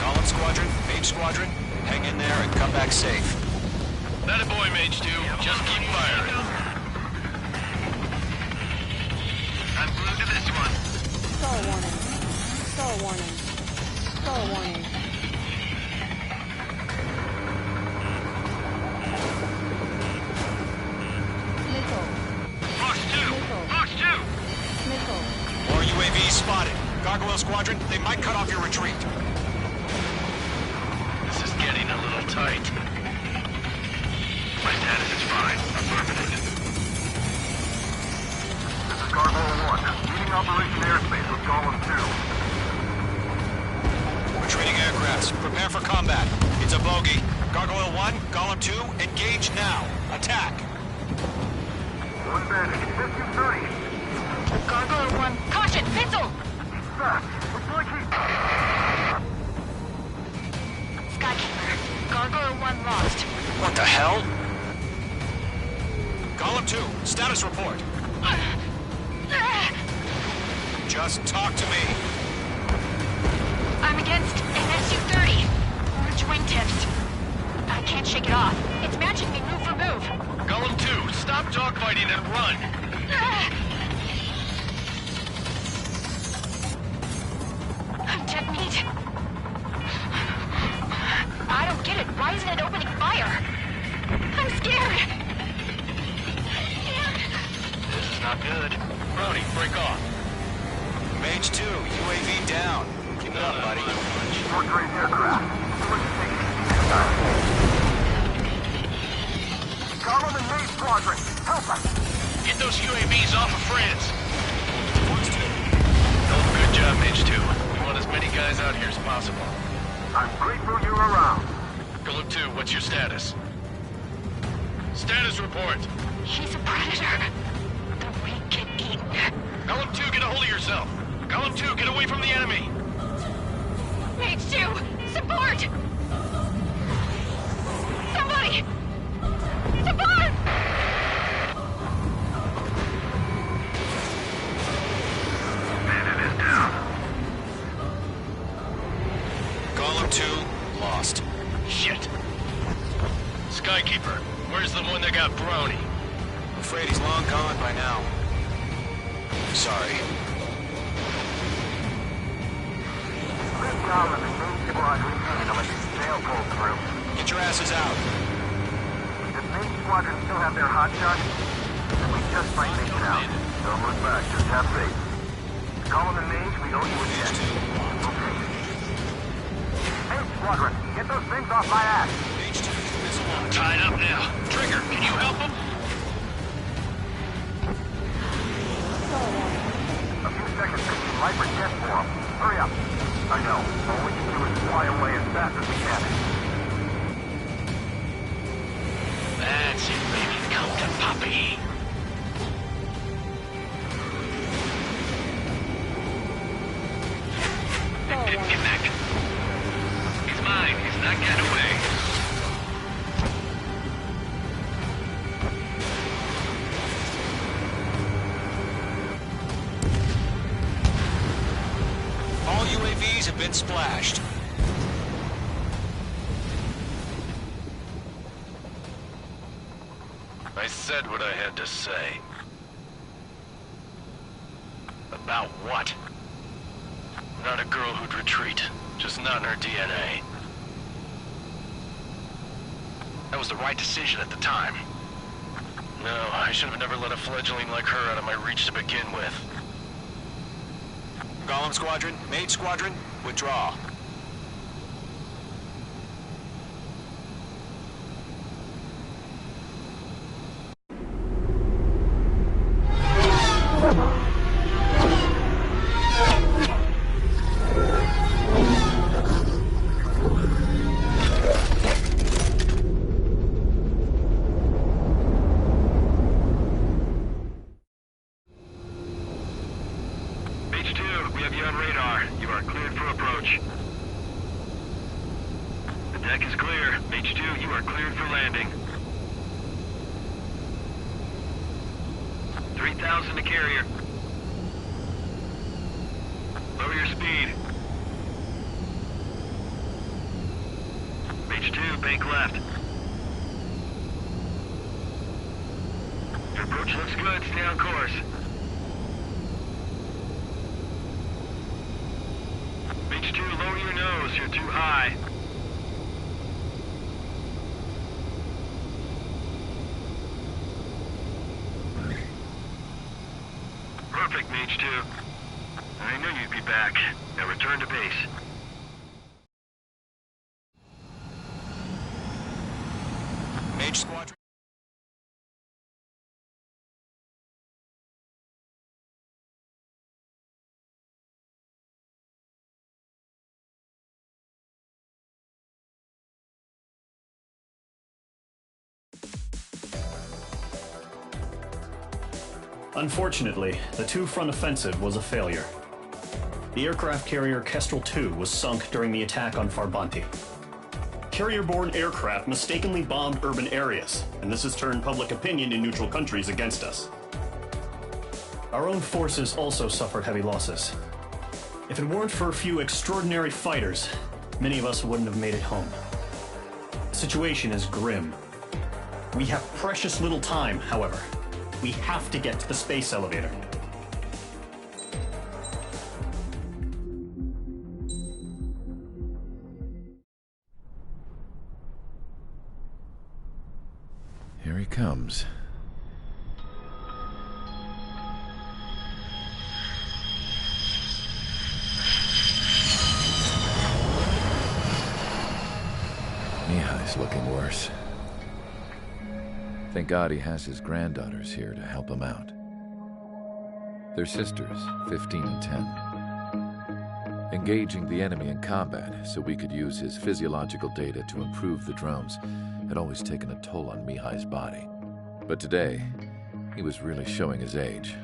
Golem Squadron, Mage Squadron, hang in there and come back safe. That a boy, Mage 2. Just keep firing. I'm glued to this one. Star warning. Star warning. Stall warning. Fox 2! Fox 2! More UAVs spotted. Gargoyle Squadron, they might cut off your retreat. This is getting a little tight. My status is fine. Affirmative. This is Gargoyle 1. Leading Operation Airspace with Golem 2. Retreating aircrafts, prepare for combat. It's a bogey. Gargoyle 1, Golem 2, engage now. Attack. One bandit. 50-30. Gargoyle 1, caution, missile! Fast. Looks like he's... Skykeeper, Gargoyle 1 lost. What the hell? Golem 2, status report. Just talk to me. I'm against an SU-30. Orange wingtips. I can't shake it off. It's matching me move for move. Golem 2, stop dogfighting and run! Jet meat. I don't get it. Why isn't it opening fire? I'm scared. This is not good. Brody, break off. Mage 2, UAV down. Keep it up, buddy. Short-range aircraft. Golem and Mage Squadron, help us! Get those UAVs off of France. Oh, good job, Mage 2. We want as many guys out here as possible. I'm grateful you're around. Golem 2, what's your status? Status report. He's a predator. The weak get eaten. Golem 2, get a hold of yourself. Golem 2, get away from the enemy. Mage 2, support! Somebody! Support! Bandit is down. Golem 2, lost. Shit. Skykeeper, where's the one that got Brownie? I'm afraid he's long gone by now. Sorry. This Golem and Mage Squadron handle it. They'll pull through. Get your asses out. Does Mage Squadron still have their hot shot? Then we just might make it out. Don't look back, just have faith. Golem and Mage, we owe you a debt. Okay. Mage Squadron, get those things off my ass. Mage 2, missile launch. Tied up now. Trigger, can you help him? A few seconds to keep Viper jet for him. Hurry up. I know. All we can do is fly away as fast as we can. That's it, baby. Come to Poppy. It didn't connect. He's mine. He's not getting away. All UAVs have been splashed. I said what I had to say. About what? Not a girl who'd retreat. Just not in her DNA. That was the right decision at the time. No, I should have never let a fledgling like her out of my reach to begin with. Golem Squadron, Mage Squadron, withdraw. We have you on radar. You are cleared for approach. The deck is clear. H2, you are cleared for landing. 3,000 to carrier. Lower your speed. H2, bank left. Your approach looks good. Stay on course. H2, lower your nose. you're too high. Perfect, Mage 2. I knew you'd be back. Now return to base. Mage Squadron. Unfortunately, the two-front offensive was a failure. The aircraft carrier Kestrel II was sunk during the attack on Farbanti. Carrier-borne aircraft mistakenly bombed urban areas, and this has turned public opinion in neutral countries against us. Our own forces also suffered heavy losses. If it weren't for a few extraordinary fighters, many of us wouldn't have made it home. The situation is grim. We have precious little time, however. We have to get to the space elevator. Here he comes. Mihai's looking worse. Thank God he has his granddaughters here to help him out. They're sisters, 15 and 10. Engaging the enemy in combat so we could use his physiological data to improve the drones had always taken a toll on Mihai's body. But today, he was really showing his age.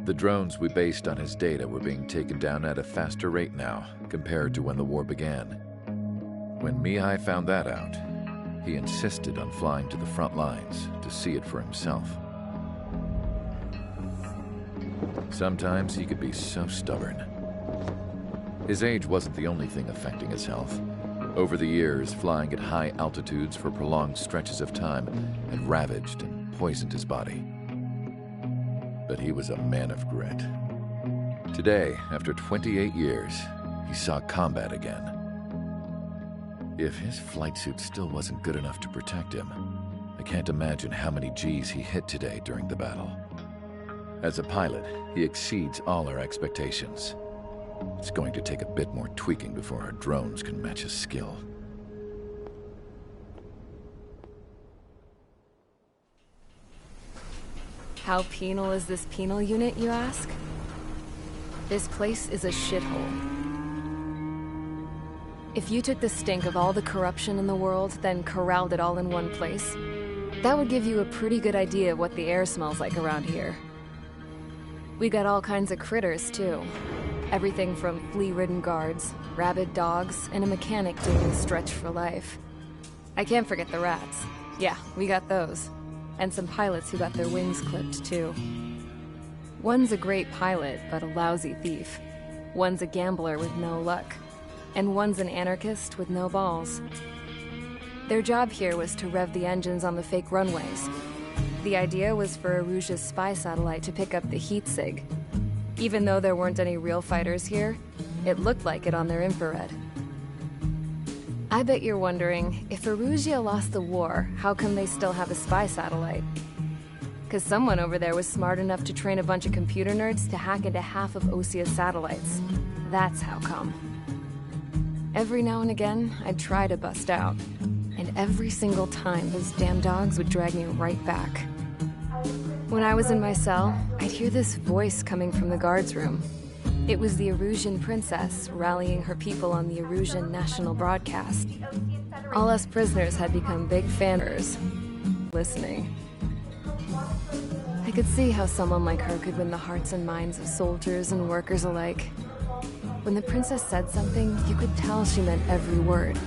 The drones we based on his data were being taken down at a faster rate now compared to when the war began. When Mihai found that out, he insisted on flying to the front lines to see it for himself. Sometimes he could be so stubborn. His age wasn't the only thing affecting his health. Over the years, flying at high altitudes for prolonged stretches of time had ravaged and poisoned his body. But he was a man of grit. Today, after 28 years, he saw combat again. If his flight suit still wasn't good enough to protect him, I can't imagine how many G's he hit today during the battle. As a pilot, he exceeds all our expectations. It's going to take a bit more tweaking before our drones can match his skill. How penal is this penal unit, you ask? This place is a shithole. If you took the stink of all the corruption in the world, then corralled it all in one place, that would give you a pretty good idea of what the air smells like around here. We got all kinds of critters, too. Everything from flea-ridden guards, rabid dogs, and a mechanic doing stretch for life. I can't forget the rats. Yeah, we got those. And some pilots who got their wings clipped, too. One's a great pilot, but a lousy thief. One's a gambler with no luck. And one's an anarchist with no balls. Their job here was to rev the engines on the fake runways. The idea was for Aruja's spy satellite to pick up the heat sig. Even though there weren't any real fighters here, it looked like it on their infrared. I bet you're wondering, if Aruja lost the war, how come they still have a spy satellite? 'Cause someone over there was smart enough to train a bunch of computer nerds to hack into half of Osia's satellites. That's how come. Every now and again, I'd try to bust out. And every single time, those damn dogs would drag me right back. When I was in my cell, I'd hear this voice coming from the guards room. It was the Erusian princess rallying her people on the Erusian national broadcast. All us prisoners had become big fans, listening. I could see how someone like her could win the hearts and minds of soldiers and workers alike. When the princess said something, you could tell she meant every word.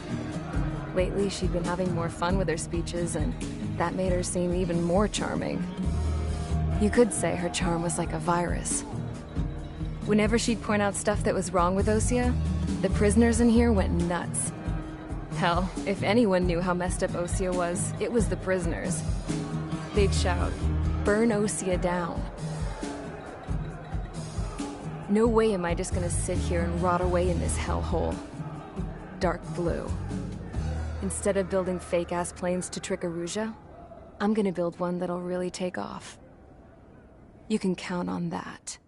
Lately, she'd been having more fun with her speeches, and that made her seem even more charming. You could say her charm was like a virus. Whenever she'd point out stuff that was wrong with Osia, the prisoners in here went nuts. Hell, if anyone knew how messed up Osia was, it was the prisoners. They'd shout, "Burn Osia down." No way am I just gonna sit here and rot away in this hellhole. Dark blue. Instead of building fake-ass planes to trick Erusea, I'm gonna build one that'll really take off. You can count on that.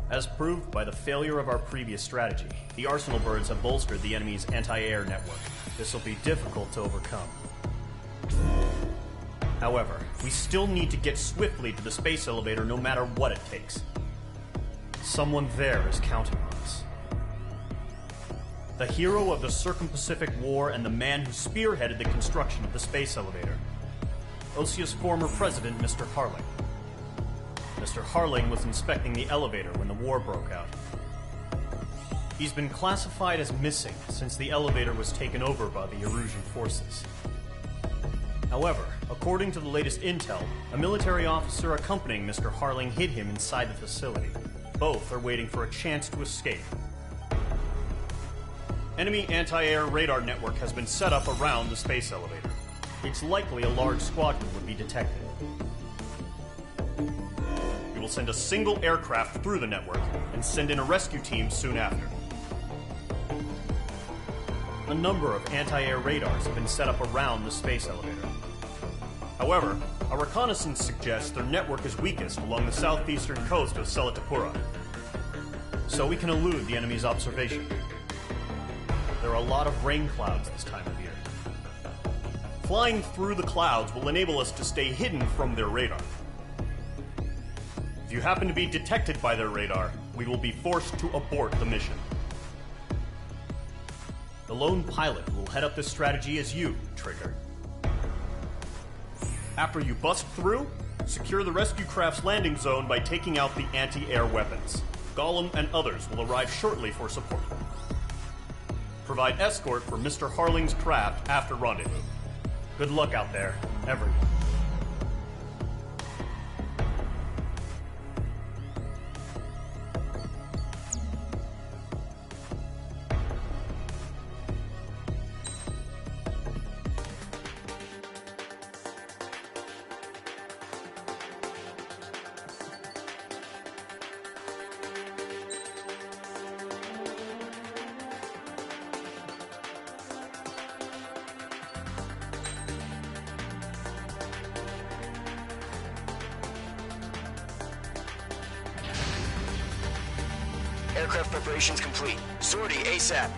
As proved by the failure of our previous strategy, the Arsenal birds have bolstered the enemy's anti-air network. This will be difficult to overcome. However, we still need to get swiftly to the space elevator no matter what it takes. Someone there is counting on us. The hero of the Circum-Pacific War and the man who spearheaded the construction of the space elevator. Osea's former president, Mr. Harling. Mr. Harling was inspecting the elevator when the war broke out. He's been classified as missing since the elevator was taken over by the Erusian forces. However, according to the latest intel, a military officer accompanying Mr. Harling hid him inside the facility. Both are waiting for a chance to escape. Enemy anti-air radar network has been set up around the space elevator. It's likely a large squadron would be detected. We will send a single aircraft through the network and send in a rescue team soon after. A number of anti-air radars have been set up around the space elevator. However, our reconnaissance suggests their network is weakest along the southeastern coast of Selatapura, so we can elude the enemy's observation. There are a lot of rain clouds this time of year. Flying through the clouds will enable us to stay hidden from their radar. If you happen to be detected by their radar, we will be forced to abort the mission. The lone pilot who will head up this strategy is you, Trigger. After you bust through, secure the rescue craft's landing zone by taking out the anti-air weapons. Gollum and others will arrive shortly for support. Provide escort for Mr. Harling's craft after rendezvous. Good luck out there, everyone. Aircraft preparations complete. Sortie ASAP.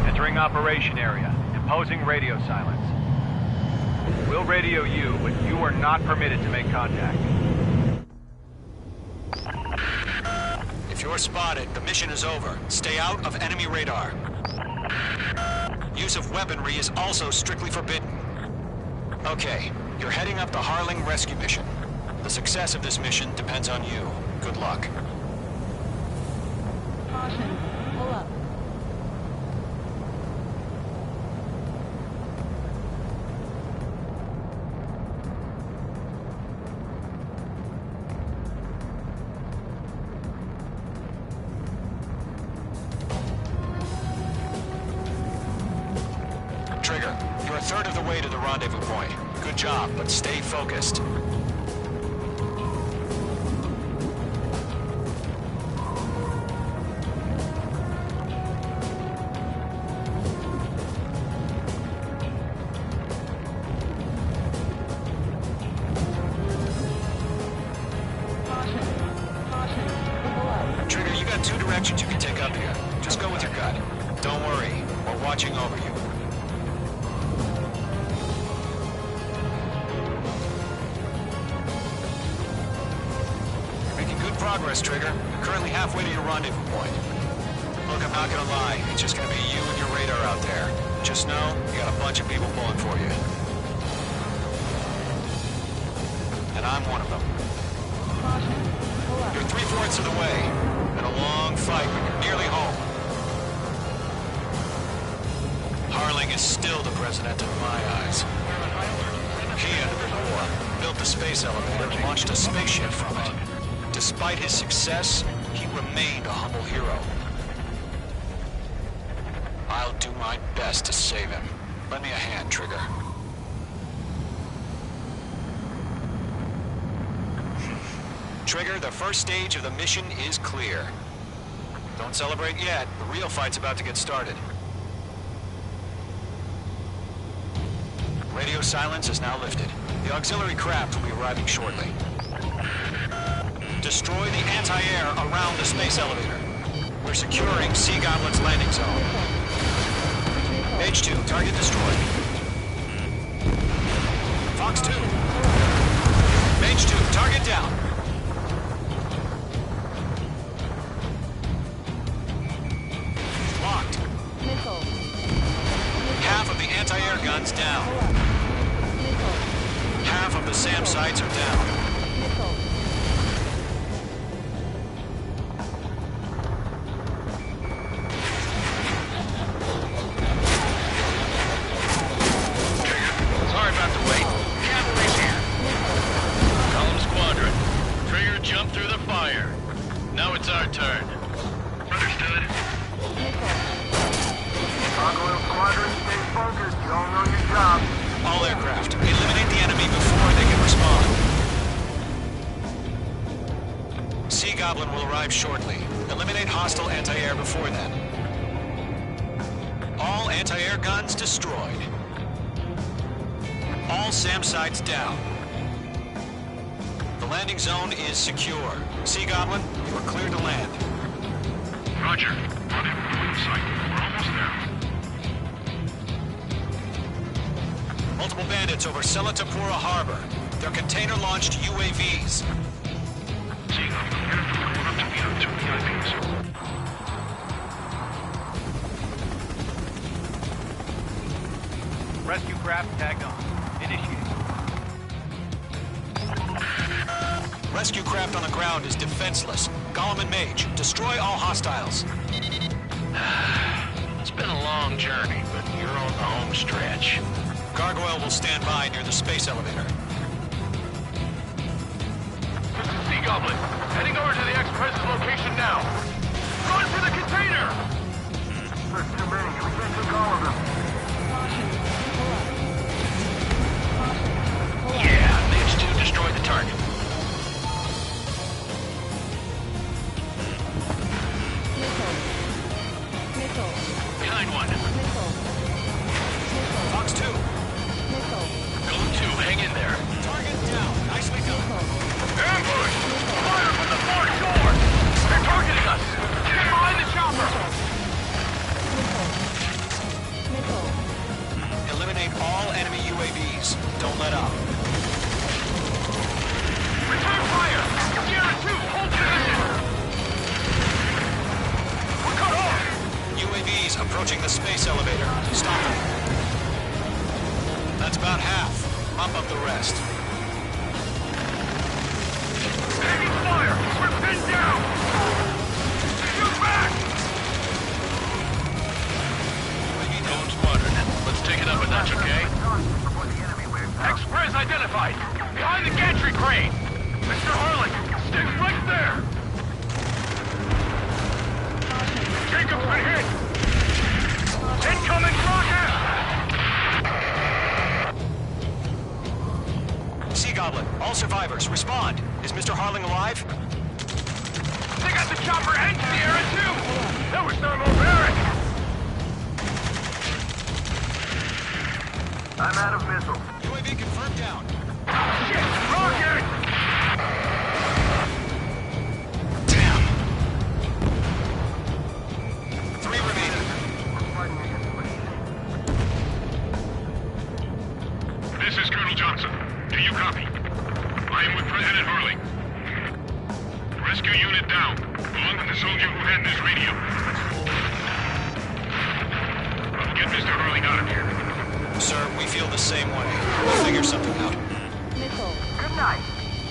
Entering operation area. Imposing radio silence. We'll radio you, but you are not permitted to make contact. If you're spotted, the mission is over. Stay out of enemy radar. Use of weaponry is also strictly forbidden. Okay, you're heading up the Harling rescue mission. The success of this mission depends on you. Good luck. Caution. Pull up. Trigger, you're a third of the way to the rendezvous point. Good job, but stay focused. Trigger, you got two directions you can take up here. Just go with your gut. Don't worry, we're watching over you. You're making good progress, Trigger. You're currently halfway to your rendezvous point. Look, I'm not gonna lie. It's just gonna be you and your radar out there. Just know, you got a bunch of people pulling for you. And I'm one of them. You're 3/4 of the way. Been a long fight, but you're nearly home. Harling is still the president in my eyes. He ended the war, built the space elevator, and launched a spaceship from it. Despite his success, he remained a humble hero. I'll do my best to save him. Lend me a hand, Trigger. Trigger, the first stage of the mission is clear. Don't celebrate yet. The real fight's about to get started. Radio silence is now lifted. The auxiliary craft will be arriving shortly. Destroy the anti-air around the space elevator. We're securing Sea Goblin's landing zone. H2, target destroyed. Fox 2. H2, target down. Locked. Half of the anti-air guns down. Half of the SAM sites are down. Sorry about the wait. Cavalry's here. Column Squadron. Trigger jumped through the fire. Now it's our turn. Understood. Gargoyle Squadron, stay focused. You all know your job. All aircraft, eliminate the enemy before they can respond. Sea Goblin will arrive shortly. Eliminate hostile anti-air before then. All anti-air guns destroyed. All SAM sites down. The landing zone is secure. Sea Goblin, you are cleared to land. Roger. Rendezvous in sight. We're almost there. Multiple bandits over Selatapura Harbor. They're container-launched UAVs. Seeing them, we're going up to meet up 2 VIPs. Rescue craft tagged on. Initiating. Rescue craft on the ground is defenseless. Gollum and Mage, destroy all hostiles. It's been a long journey, but you're on the home stretch. Gargoyle will stand by near the space elevator. This is Sea Goblin. Heading over to the Express's location now. Run for the container! There's too many. We can't take all of them. Yeah, H2 destroyed the target. Behind one. Fox 2. Golem 2, hang in there. Target down. Nicely done. Ambush! Fire from the far shore! They're targeting us! Get behind the chopper! Eliminate all enemy UAVs. Don't let up. Return fire! Sierra 2, hold position! We're cut off! UAVs approaching the space elevator. Stop them. That's about half. Mop up the rest. Enemy fire! We're pinned down! Shoot back! Golem Squadron, let's take it up a notch, okay? Express identified! Behind the gantry crane! Mr. Harlan, stick right there! Jacob's been hit! Incoming rocket! Sea Goblin, all survivors, respond. Is Mr. Harling alive? They got the chopper and Sierra too! That was thermobaric! I'm out of missiles. UAV confirmed down. Shit! Rocket! Damn! 3 remaining. This is Colonel Johnson. Do you copy? I am with President Harling. Rescue unit down, along with the soldier who had this radio. Get Mr. Hurley out of here. Sir, we feel the same way. We'll figure something out. Missile. Good night.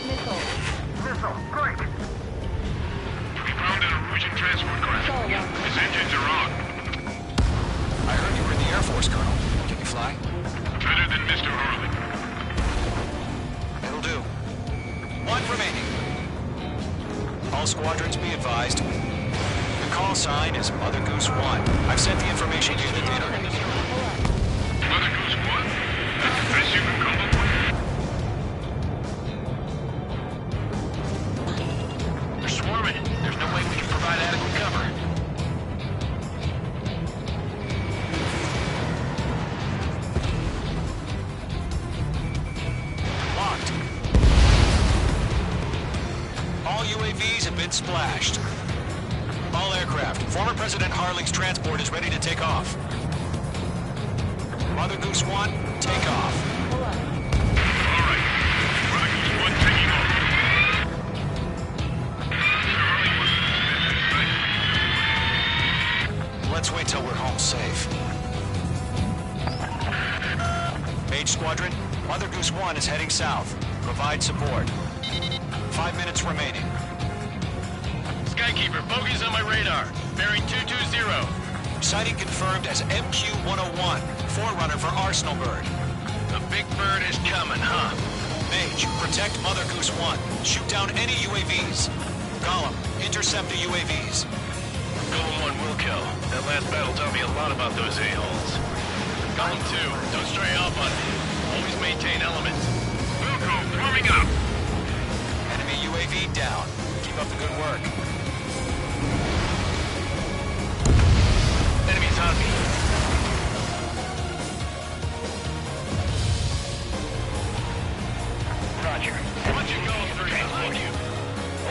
Missile. Missile, break. We found an Erusian transport craft. His engines are on. I heard you were in the Air Force, Colonel. Can you fly? Better than Mr. Hurley. It'll do. One remaining. All squadrons be advised. The call sign is Mother Goose 1. I've sent the information to the data link. Mother Goose 1? That's the best you can come up with? They're swarming. There's no way we can provide adequate cover. Locked. All UAVs have been splashed. All aircraft. Former President Harling's transport is ready to take off. Mother Goose 1, take off. All right. Mother Goose 1 taking off. Let's wait till we're home safe. Mage Squadron, Mother Goose 1 is heading south. Provide support. 5 minutes remaining. Skykeeper, bogeys on my radar. Bearing 220. Sighting confirmed as MQ-101, forerunner for Arsenal Bird. The big bird is coming, huh? Mage, protect Mother Goose 1. Shoot down any UAVs. Gollum, intercept the UAVs. Golem 1 will kill. That last battle taught me a lot about those a-holes. Golem 2, don't stray off on me. Always maintain elements. Wilco, forming up! Enemy UAV down. Keep up the good work. Enemies on me. Roger. Watch your goals for you.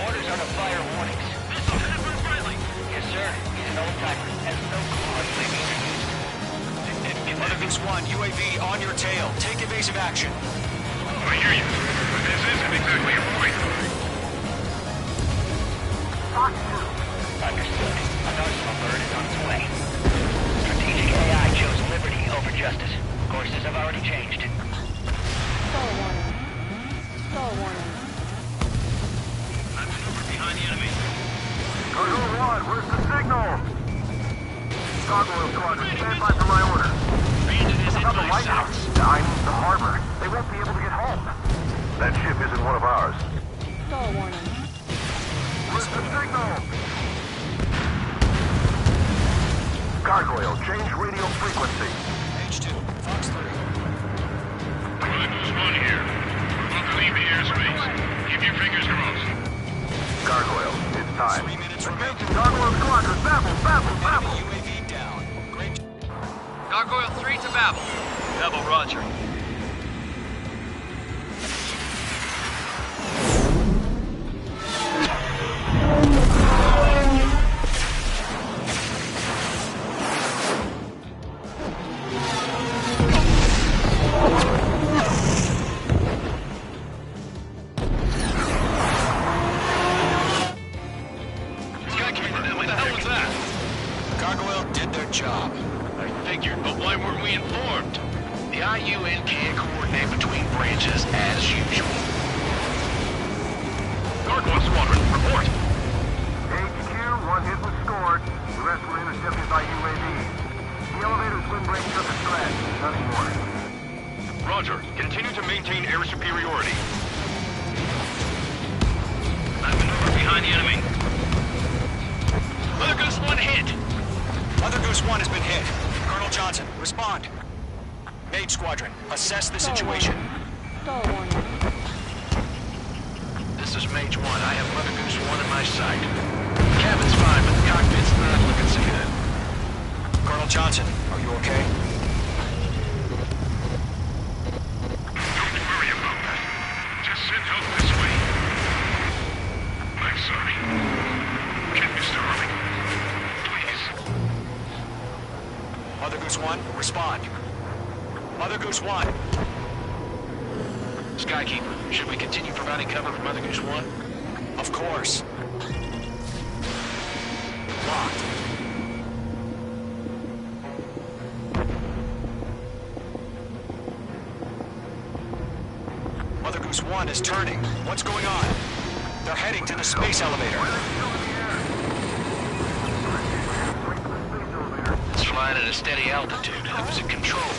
Orders are to fire warnings. Missile, headed for friendly. Yes, sir. He's an old-timer. Has no clue how to play introduced. Mother Goose 1, UAV on your tail. Take evasive action. I hear you. But this isn't exactly a point. Understood. An Arsenal Bird is on its way. Strategic AI chose liberty over justice. Courses have already changed. Stall warning. Stall warning. I'm maneuvered behind the enemy. Cargo 1, where's the signal? Cargo Squadron, stand by for my order. Bandit is in Not the my White sights. House. I mean the harbor. They won't be able to get home. That ship isn't one of ours. Stall warning. Where's the signal? Gargoyle, change radio frequency. H2, Fox 3. Mother Goose 1 here. We're about to leave the airspace. Keep your fingers crossed. Gargoyle, it's time. 3 minutes remaining. Attention, Gargoyle Squadron, babble! UAV down. Great. Gargoyle 3 to Babel. Babel, roger. Skykeeper, what the hell was that? Gargoyle did their job. I figured, but why weren't we informed? The IUN can't coordinate between branches as usual. Gargoyle Squadron, report. HQ, one hit was scored. The rest were intercepted by UAVs. The elevator's windbreak took a scratch. Nothing more. Roger. Continue to maintain air superiority. I maneuver behind the enemy. Mother Goose 1 hit! Mother Goose 1 has been hit. Colonel Johnson, respond. Mage Squadron, assess the situation. Stall warning. This is Mage 1. I have Mother Goose 1 in my sight. The cabin's fine, but the cockpit's not looking so good. Colonel Johnson, are you okay? Don't worry about that. Just send help this way. I'm sorry. Get Mr. Hurley. Please. Mother Goose 1, respond. Mother Goose 1. Skykeeper, should we continue providing cover for Mother Goose 1? Of course. Locked. Mother Goose 1 is turning. What's going on? They're heading to the space elevator. It's flying at a steady altitude. Who's in control?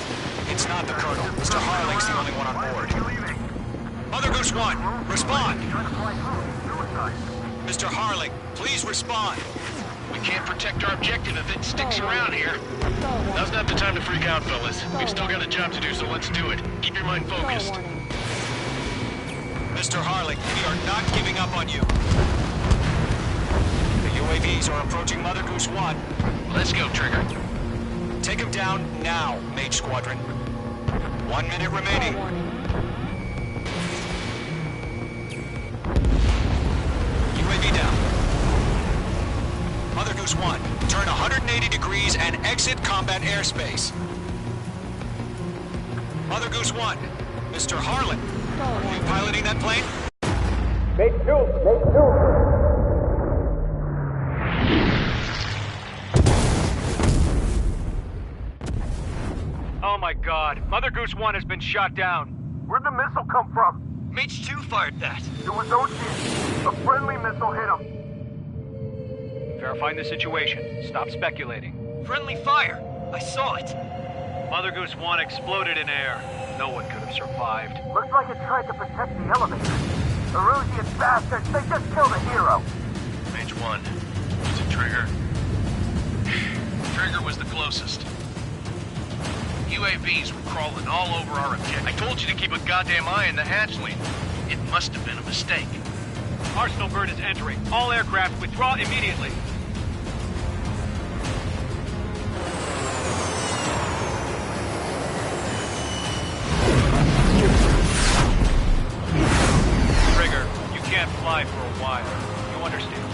It's not the Colonel. Mr. Harling's the only one on board. Mother Goose 1, respond! Mr. Harling, please respond. We can't protect our objective if it sticks around here. Now's not the time to freak out, fellas. We've still got a job to do, so let's do it. Keep your mind focused. Mr. Harling, we are not giving up on you. The UAVs are approaching Mother Goose 1. Let's go, Trigger. Take them down now, Mage Squadron. 1 minute remaining. UAV down. Mother Goose 1, turn 180 degrees and exit combat airspace. Mother Goose 1, Mr. Harlan, are you piloting that plane? Make two. Oh my god, Mother Goose 1 has been shot down. Where'd the missile come from? Mage 2 fired that. It was Ocean. A friendly missile hit him. Verifying the situation. Stop speculating. Friendly fire. I saw it. Mother Goose 1 exploded in air. No one could have survived. Looks like it tried to protect the elevator. Erusian bastards, they just killed a hero. Mage 1. Was it Trigger? Trigger was the closest. UAVs were crawling all over our objective. I told you to keep a goddamn eye on the hatchling. It must have been a mistake. Arsenal bird is entering. All aircraft withdraw immediately. Trigger, you can't fly for a while. You understand?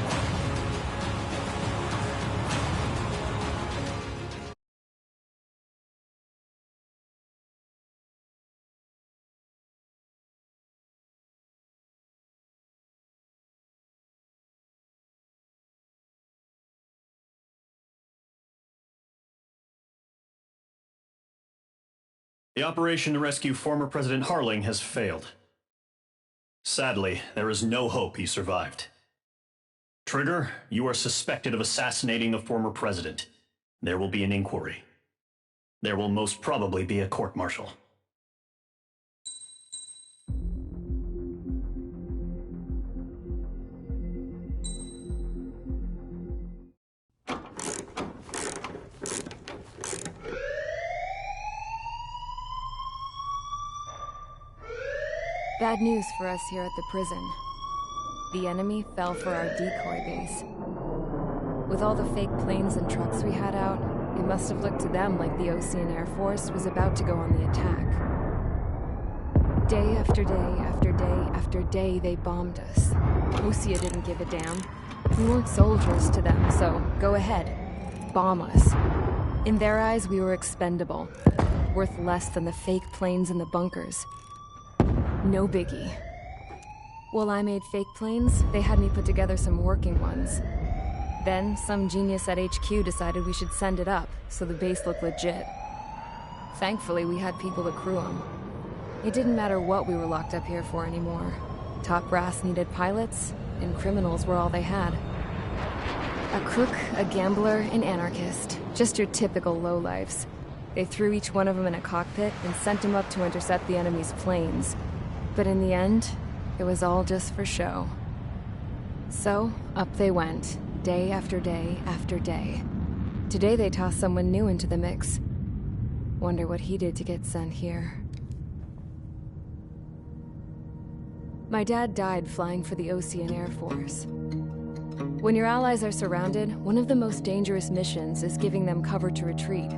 The operation to rescue former President Harling has failed. Sadly, there is no hope he survived. Trigger, you are suspected of assassinating the former president. There will be an inquiry. There will most probably be a court-martial. Bad news for us here at the prison. The enemy fell for our decoy base. With all the fake planes and trucks we had out, it must have looked to them like the Ocean Air Force was about to go on the attack. Day after day after day after day, they bombed us. Osea didn't give a damn. We weren't soldiers to them, so go ahead. Bomb us. In their eyes, we were expendable. Worth less than the fake planes in the bunkers. No biggie. While I made fake planes, they had me put together some working ones. Then, some genius at HQ decided we should send it up, so the base looked legit. Thankfully, we had people to crew them. It didn't matter what we were locked up here for anymore. Top brass needed pilots, and criminals were all they had. A crook, a gambler, an anarchist. Just your typical lowlifes. They threw each one of them in a cockpit and sent them up to intercept the enemy's planes. But in the end, it was all just for show. So, up they went, day after day after day. Today they tossed someone new into the mix. Wonder what he did to get sent here. My dad died flying for the Ocean Air Force. When your allies are surrounded, one of the most dangerous missions is giving them cover to retreat.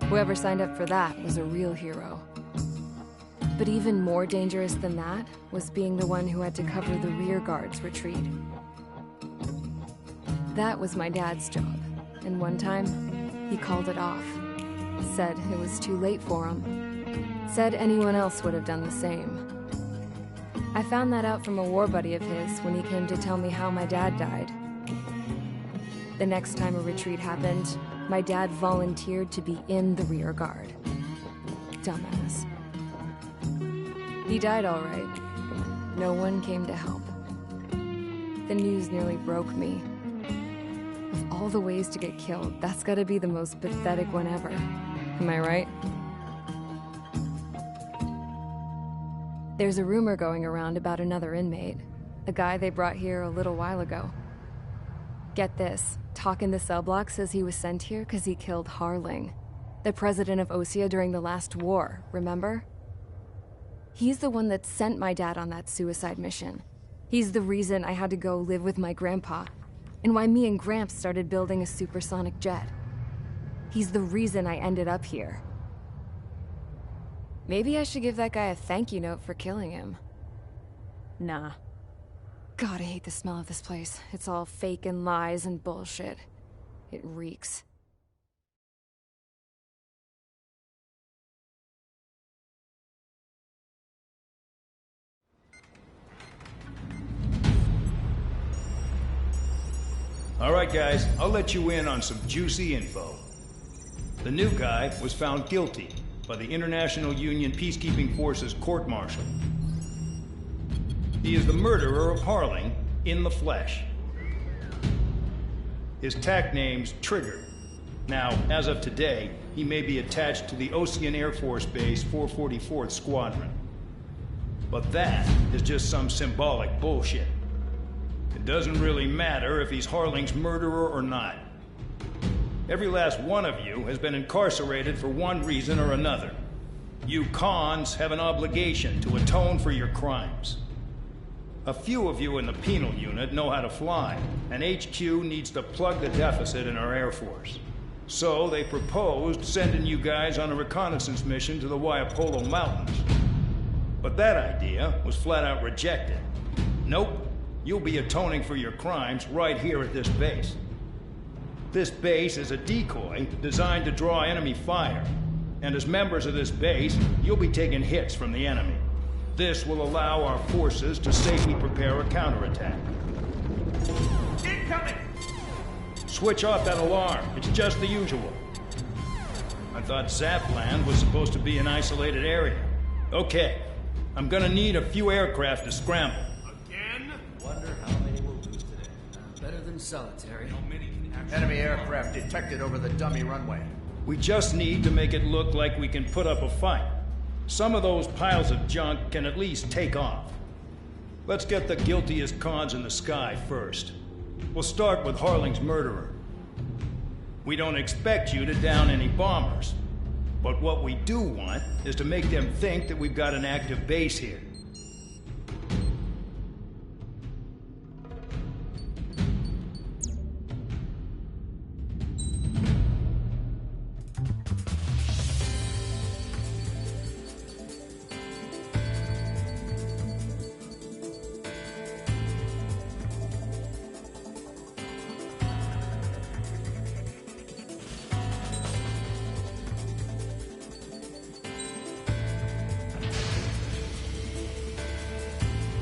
Whoever signed up for that was a real hero. But even more dangerous than that was being the one who had to cover the rear guard's retreat. That was my dad's job, and one time, he called it off. Said it was too late for him. Said anyone else would have done the same. I found that out from a war buddy of his when he came to tell me how my dad died. The next time a retreat happened, my dad volunteered to be in the rear guard. Dumbass. He died all right. No one came to help. The news nearly broke me. Of all the ways to get killed, that's gotta be the most pathetic one ever. Am I right? There's a rumor going around about another inmate. A guy they brought here a little while ago. Get this, talk in the cell block says he was sent here because he killed Harling, the president of Osea during the last war, remember? He's the one that sent my dad on that suicide mission. He's the reason I had to go live with my grandpa, and why me and Gramps started building a supersonic jet. He's the reason I ended up here. Maybe I should give that guy a thank you note for killing him. Nah. God, I hate the smell of this place. It's all fake and lies and bullshit. It reeks. All right, guys, I'll let you in on some juicy info. The new guy was found guilty by the International Union Peacekeeping Forces court-martial. He is the murderer of Harling in the flesh. His TAC name's Trigger. Now, as of today, he may be attached to the Ocean Air Force Base 444th Squadron. But that is just some symbolic bullshit. It doesn't really matter if he's Harling's murderer or not. Every last one of you has been incarcerated for one reason or another. You cons have an obligation to atone for your crimes. A few of you in the penal unit know how to fly, and HQ needs to plug the deficit in our Air Force. So they proposed sending you guys on a reconnaissance mission to the Waiapolo Mountains. But that idea was flat out rejected. Nope, you'll be atoning for your crimes right here at this base. This base is a decoy designed to draw enemy fire, and as members of this base, you'll be taking hits from the enemy. This will allow our forces to safely prepare a counterattack. Incoming! Switch off that alarm. It's just the usual. I thought Zapland was supposed to be an isolated area. Okay, I'm gonna need a few aircraft to scramble. Again? Wonder how many we'll lose today. Better than solitary. Enemy aircraft detected over the dummy runway. We just need to make it look like we can put up a fight. Some of those piles of junk can at least take off. Let's get the guiltiest cons in the sky first. We'll start with Harling's murderer. We don't expect you to down any bombers. But what we do want is to make them think that we've got an active base here.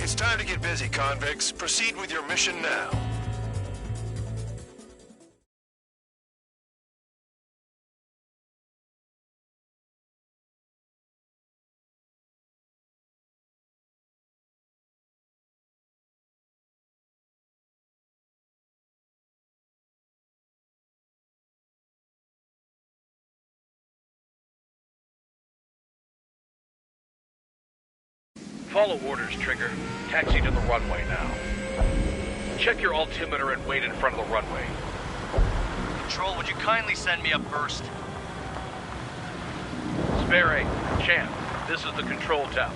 It's time to get busy, convicts. Proceed with your mission now. Follow orders, Trigger. Taxi to the runway now. Check your altimeter and wait in front of the runway. Control, would you kindly send me up first? Spare 8, Champ, this is the control tower.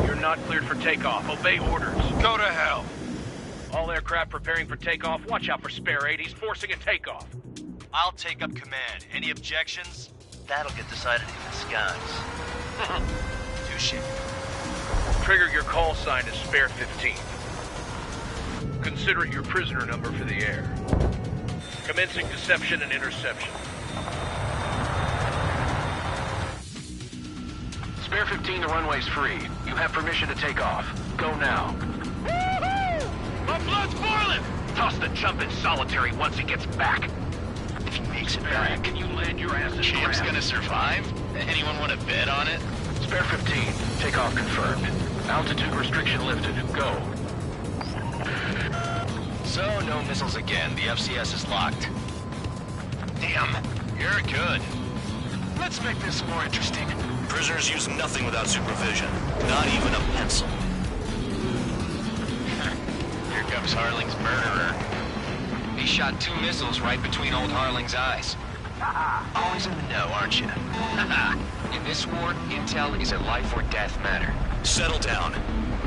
You're not cleared for takeoff. Obey orders. Go to hell. All aircraft preparing for takeoff. Watch out for Spare 8. He's forcing a takeoff. I'll take up command. Any objections? That'll get decided in the skies. Touche. Trigger, your call sign is Spare 15. Consider it your prisoner number for the air. Commencing deception and interception. Spare 15, the runway's free. You have permission to take off. Go now. Woohoo! My blood's boiling! Toss the chump in solitary once he gets back. If he makes it back, can you land your ass in Champ's crap? gonna survive? Anyone want to bet on it? Spare 15. Takeoff confirmed. Altitude restriction lifted. Go. So, no missiles again. The FCS is locked. Damn, you're good. Let's make this more interesting. Prisoners use nothing without supervision. Not even a pencil. Here comes Harling's murderer. He shot 2 missiles right between old Harling's eyes. Always in the know, aren't you? In this war, intel is a life or death matter. Settle down.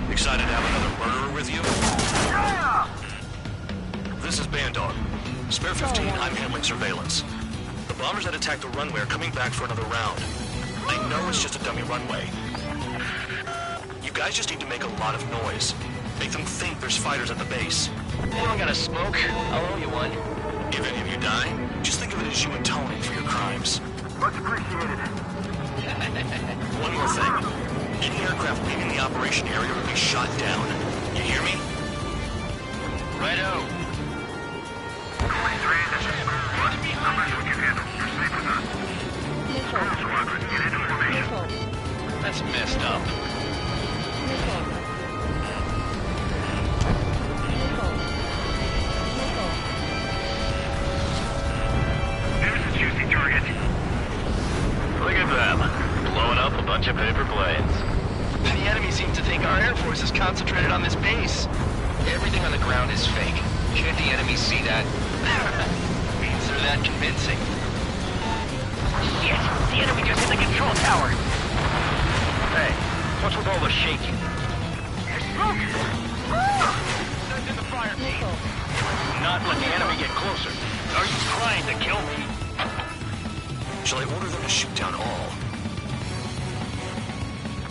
Excited to have another murderer with you? This is Bandog. Spare 15, I'm handling surveillance. The bombers that attacked the runway are coming back for another round. They know it's just a dummy runway. You guys just need to make a lot of noise. Make them think there's fighters at the base. You don't gotta smoke. I'll owe you one. If any of you die, just think of it as you atoning for your crimes. Much appreciated. One more thing. Any aircraft leaving the operation area will be shot down. You hear me? Righto. That's messed up. There's a juicy target. Look at them, blowing up a bunch of paper planes. The enemy seems to think our Air Force is concentrated on this base. Everything on the ground is fake. Can't the enemy see that? Means they're that convincing. Shit! The enemy just hit the control tower! Hey, what's with all the shaking? There's smoke! Send in the fire team. Not let the enemy get closer. Are you trying to kill me? Shall I order them to shoot down all?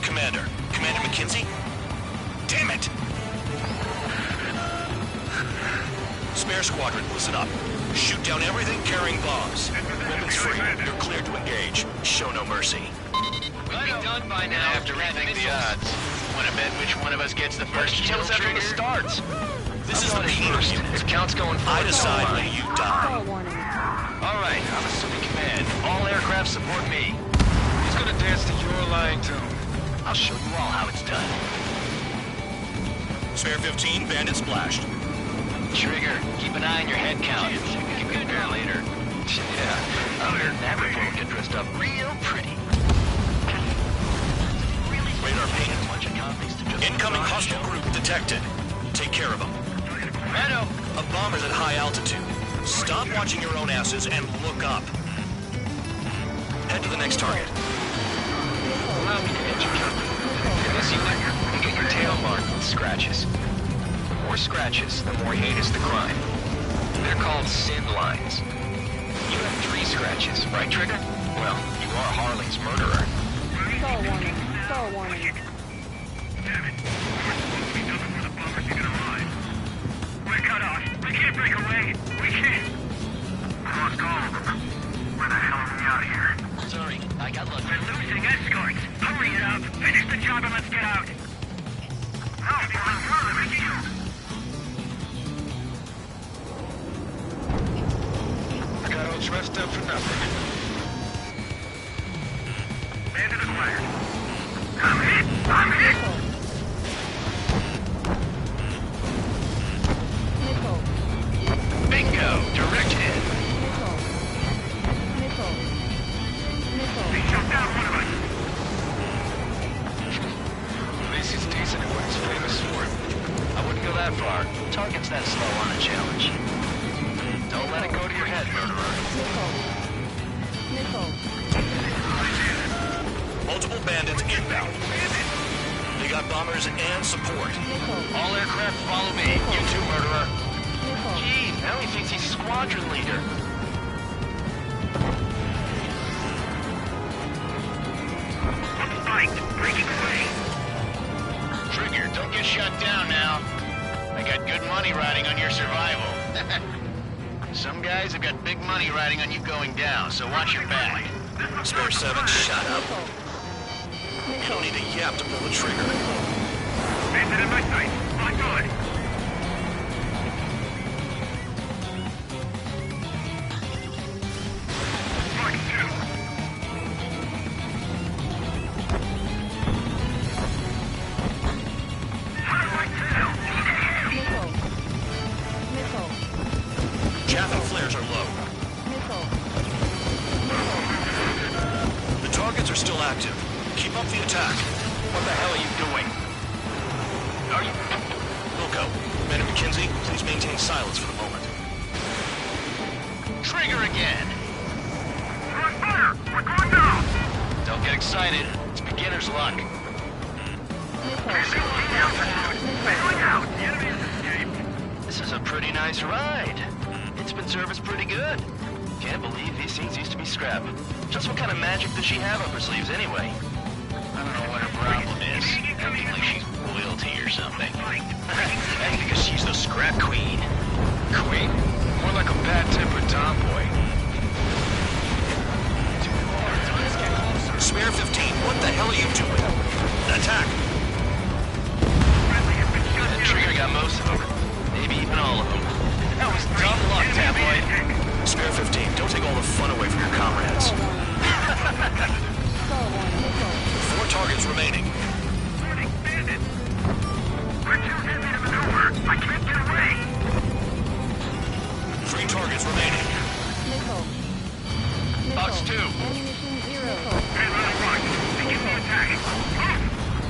Commander McKenzie? Damn it! Spare squadron, listen up. Shoot down everything carrying bombs. Weapons free. You're cleared to engage. Show no mercy. We'd be done by now. Have to rethink the odds. Want to bet which one of us gets the first Tell kill us after trigger? the starts. This is the beginning of you. If count's going forward, I decide when you die. All right, I'm assuming command. All aircraft support me. Who's gonna dance to your lying tune? I'll show you all how it's done. Spare 15, bandit splashed. Trigger, keep an eye on your head count. We can compare later. Yeah, other than that, we'll get dressed up real pretty. Radar ping. Incoming hostile group detected. Take care of them. Meadow. A bomber's at high altitude. Stop watching your own asses and look up. Head to the next target. Allow me to introduce you. In this unit, you get your tail marked with scratches. The more scratches, the more heinous the crime. They're called sin lines. You have 3 scratches, right, Trigger? Well, you are Harling's murderer. Star warning. Star warning. Damn it. We're supposed to be done before the bombers even arrive. We're cut off. We can't break away. We can't. Lost all of them. Where the hell are we out here? Sorry, I got lucky. We're losing escorts. Hurry it up. Finish the job and let's get out. No, even further, Mickey. I got all dressed up for nothing. Bandit acquired. I'm hit! I'm hit! Bingo! Direct hit. They shot down one of us. This is decent at what he's famous for. I wouldn't go that far. Target's that slow on a challenge. Don't let it go to your head, murderer. Multiple bandits inbound. They got bombers and support. All aircraft follow me. You too, murderer. Gee, now he thinks he's squadron leader. Spiked. Breaking away. Trigger, don't get shut down now. I got good money riding on your survival. Some guys have got big money riding on you going down, so watch your back. Spare 7, shut up. You don't need a yap to pull the trigger. Bandit in my sight. On good. Mark 2. targets are still active. Keep up the attack. What the hell are you doing? Are you... Wilco, Commander McKenzie, please maintain silence for the moment. Trigger again! We're on fire! We're going down! Don't get excited. It's beginner's luck. This is a pretty nice ride. It's been serviced pretty good. Can't believe these things used to be scrap. Just what kind of magic does she have up her sleeves anyway? I don't know what her problem is. Acting like she's royalty or something. That's because she's the scrap queen. Queen? More like a bad-tempered tomboy. Spare 15, what the hell are you doing? Attack! The trigger got most of them. Maybe even all of them. That was dumb luck, tabloid. Spare 15, don't take all the fun away from your comrades. 4 targets remaining. We're too heavy to maneuver. I can't get away. 3 targets remaining. Box 2. Hey, Line 1. Begin the attack.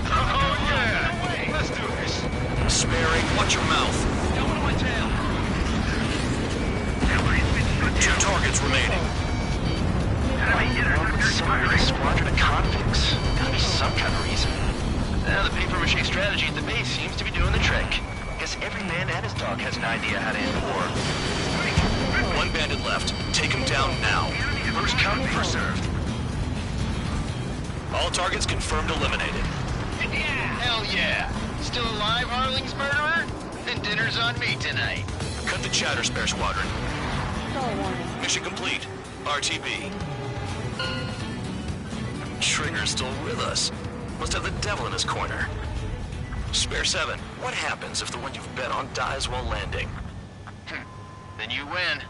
Oh, yeah! Let's do this. Sparing, watch your mouth. Down with my tail. 2 targets remaining. Some with a squadron of convicts. Gotta be some kind of reason. Now, the paper-mache strategy at the base seems to be doing the trick. Guess every man and his dog has an idea how to end war. 1 bandit left. Take him down now. First come, first served. All targets confirmed eliminated. Hell yeah! Still alive, Harling's murderer? Then dinner's on me tonight. Cut the chatter, Spare Squadron. Mission complete. RTB. Trigger's still with us. Must have the devil in his corner. Spare 7, what happens if the one you've bet on dies while landing? Then you win.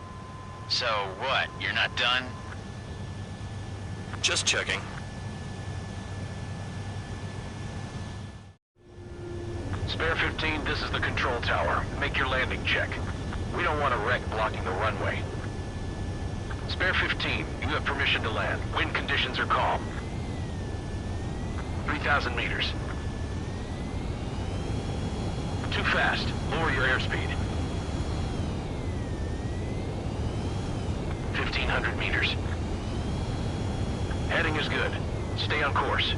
So what, you're not done? Just checking. Spare 15, this is the control tower. Make your landing check. We don't want a wreck blocking the runway. Spare 15, you have permission to land. Wind conditions are calm. 3,000 meters. Too fast. Lower your airspeed. 1,500 meters. Heading is good. Stay on course.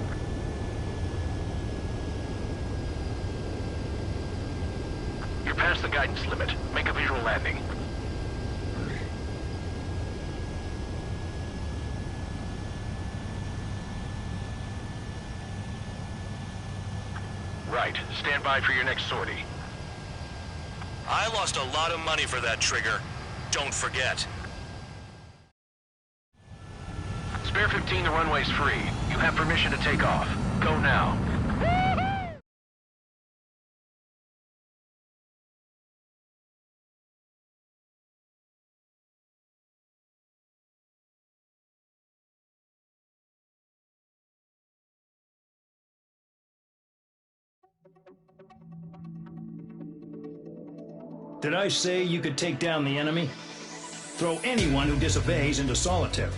You're past the guidance limit. Make a visual landing. Right. Stand by for your next sortie. I lost a lot of money for that trigger. Don't forget. Spare 15, the runway's free. You have permission to take off. Go now. Did I say you could take down the enemy? Throw anyone who disobeys into solitary.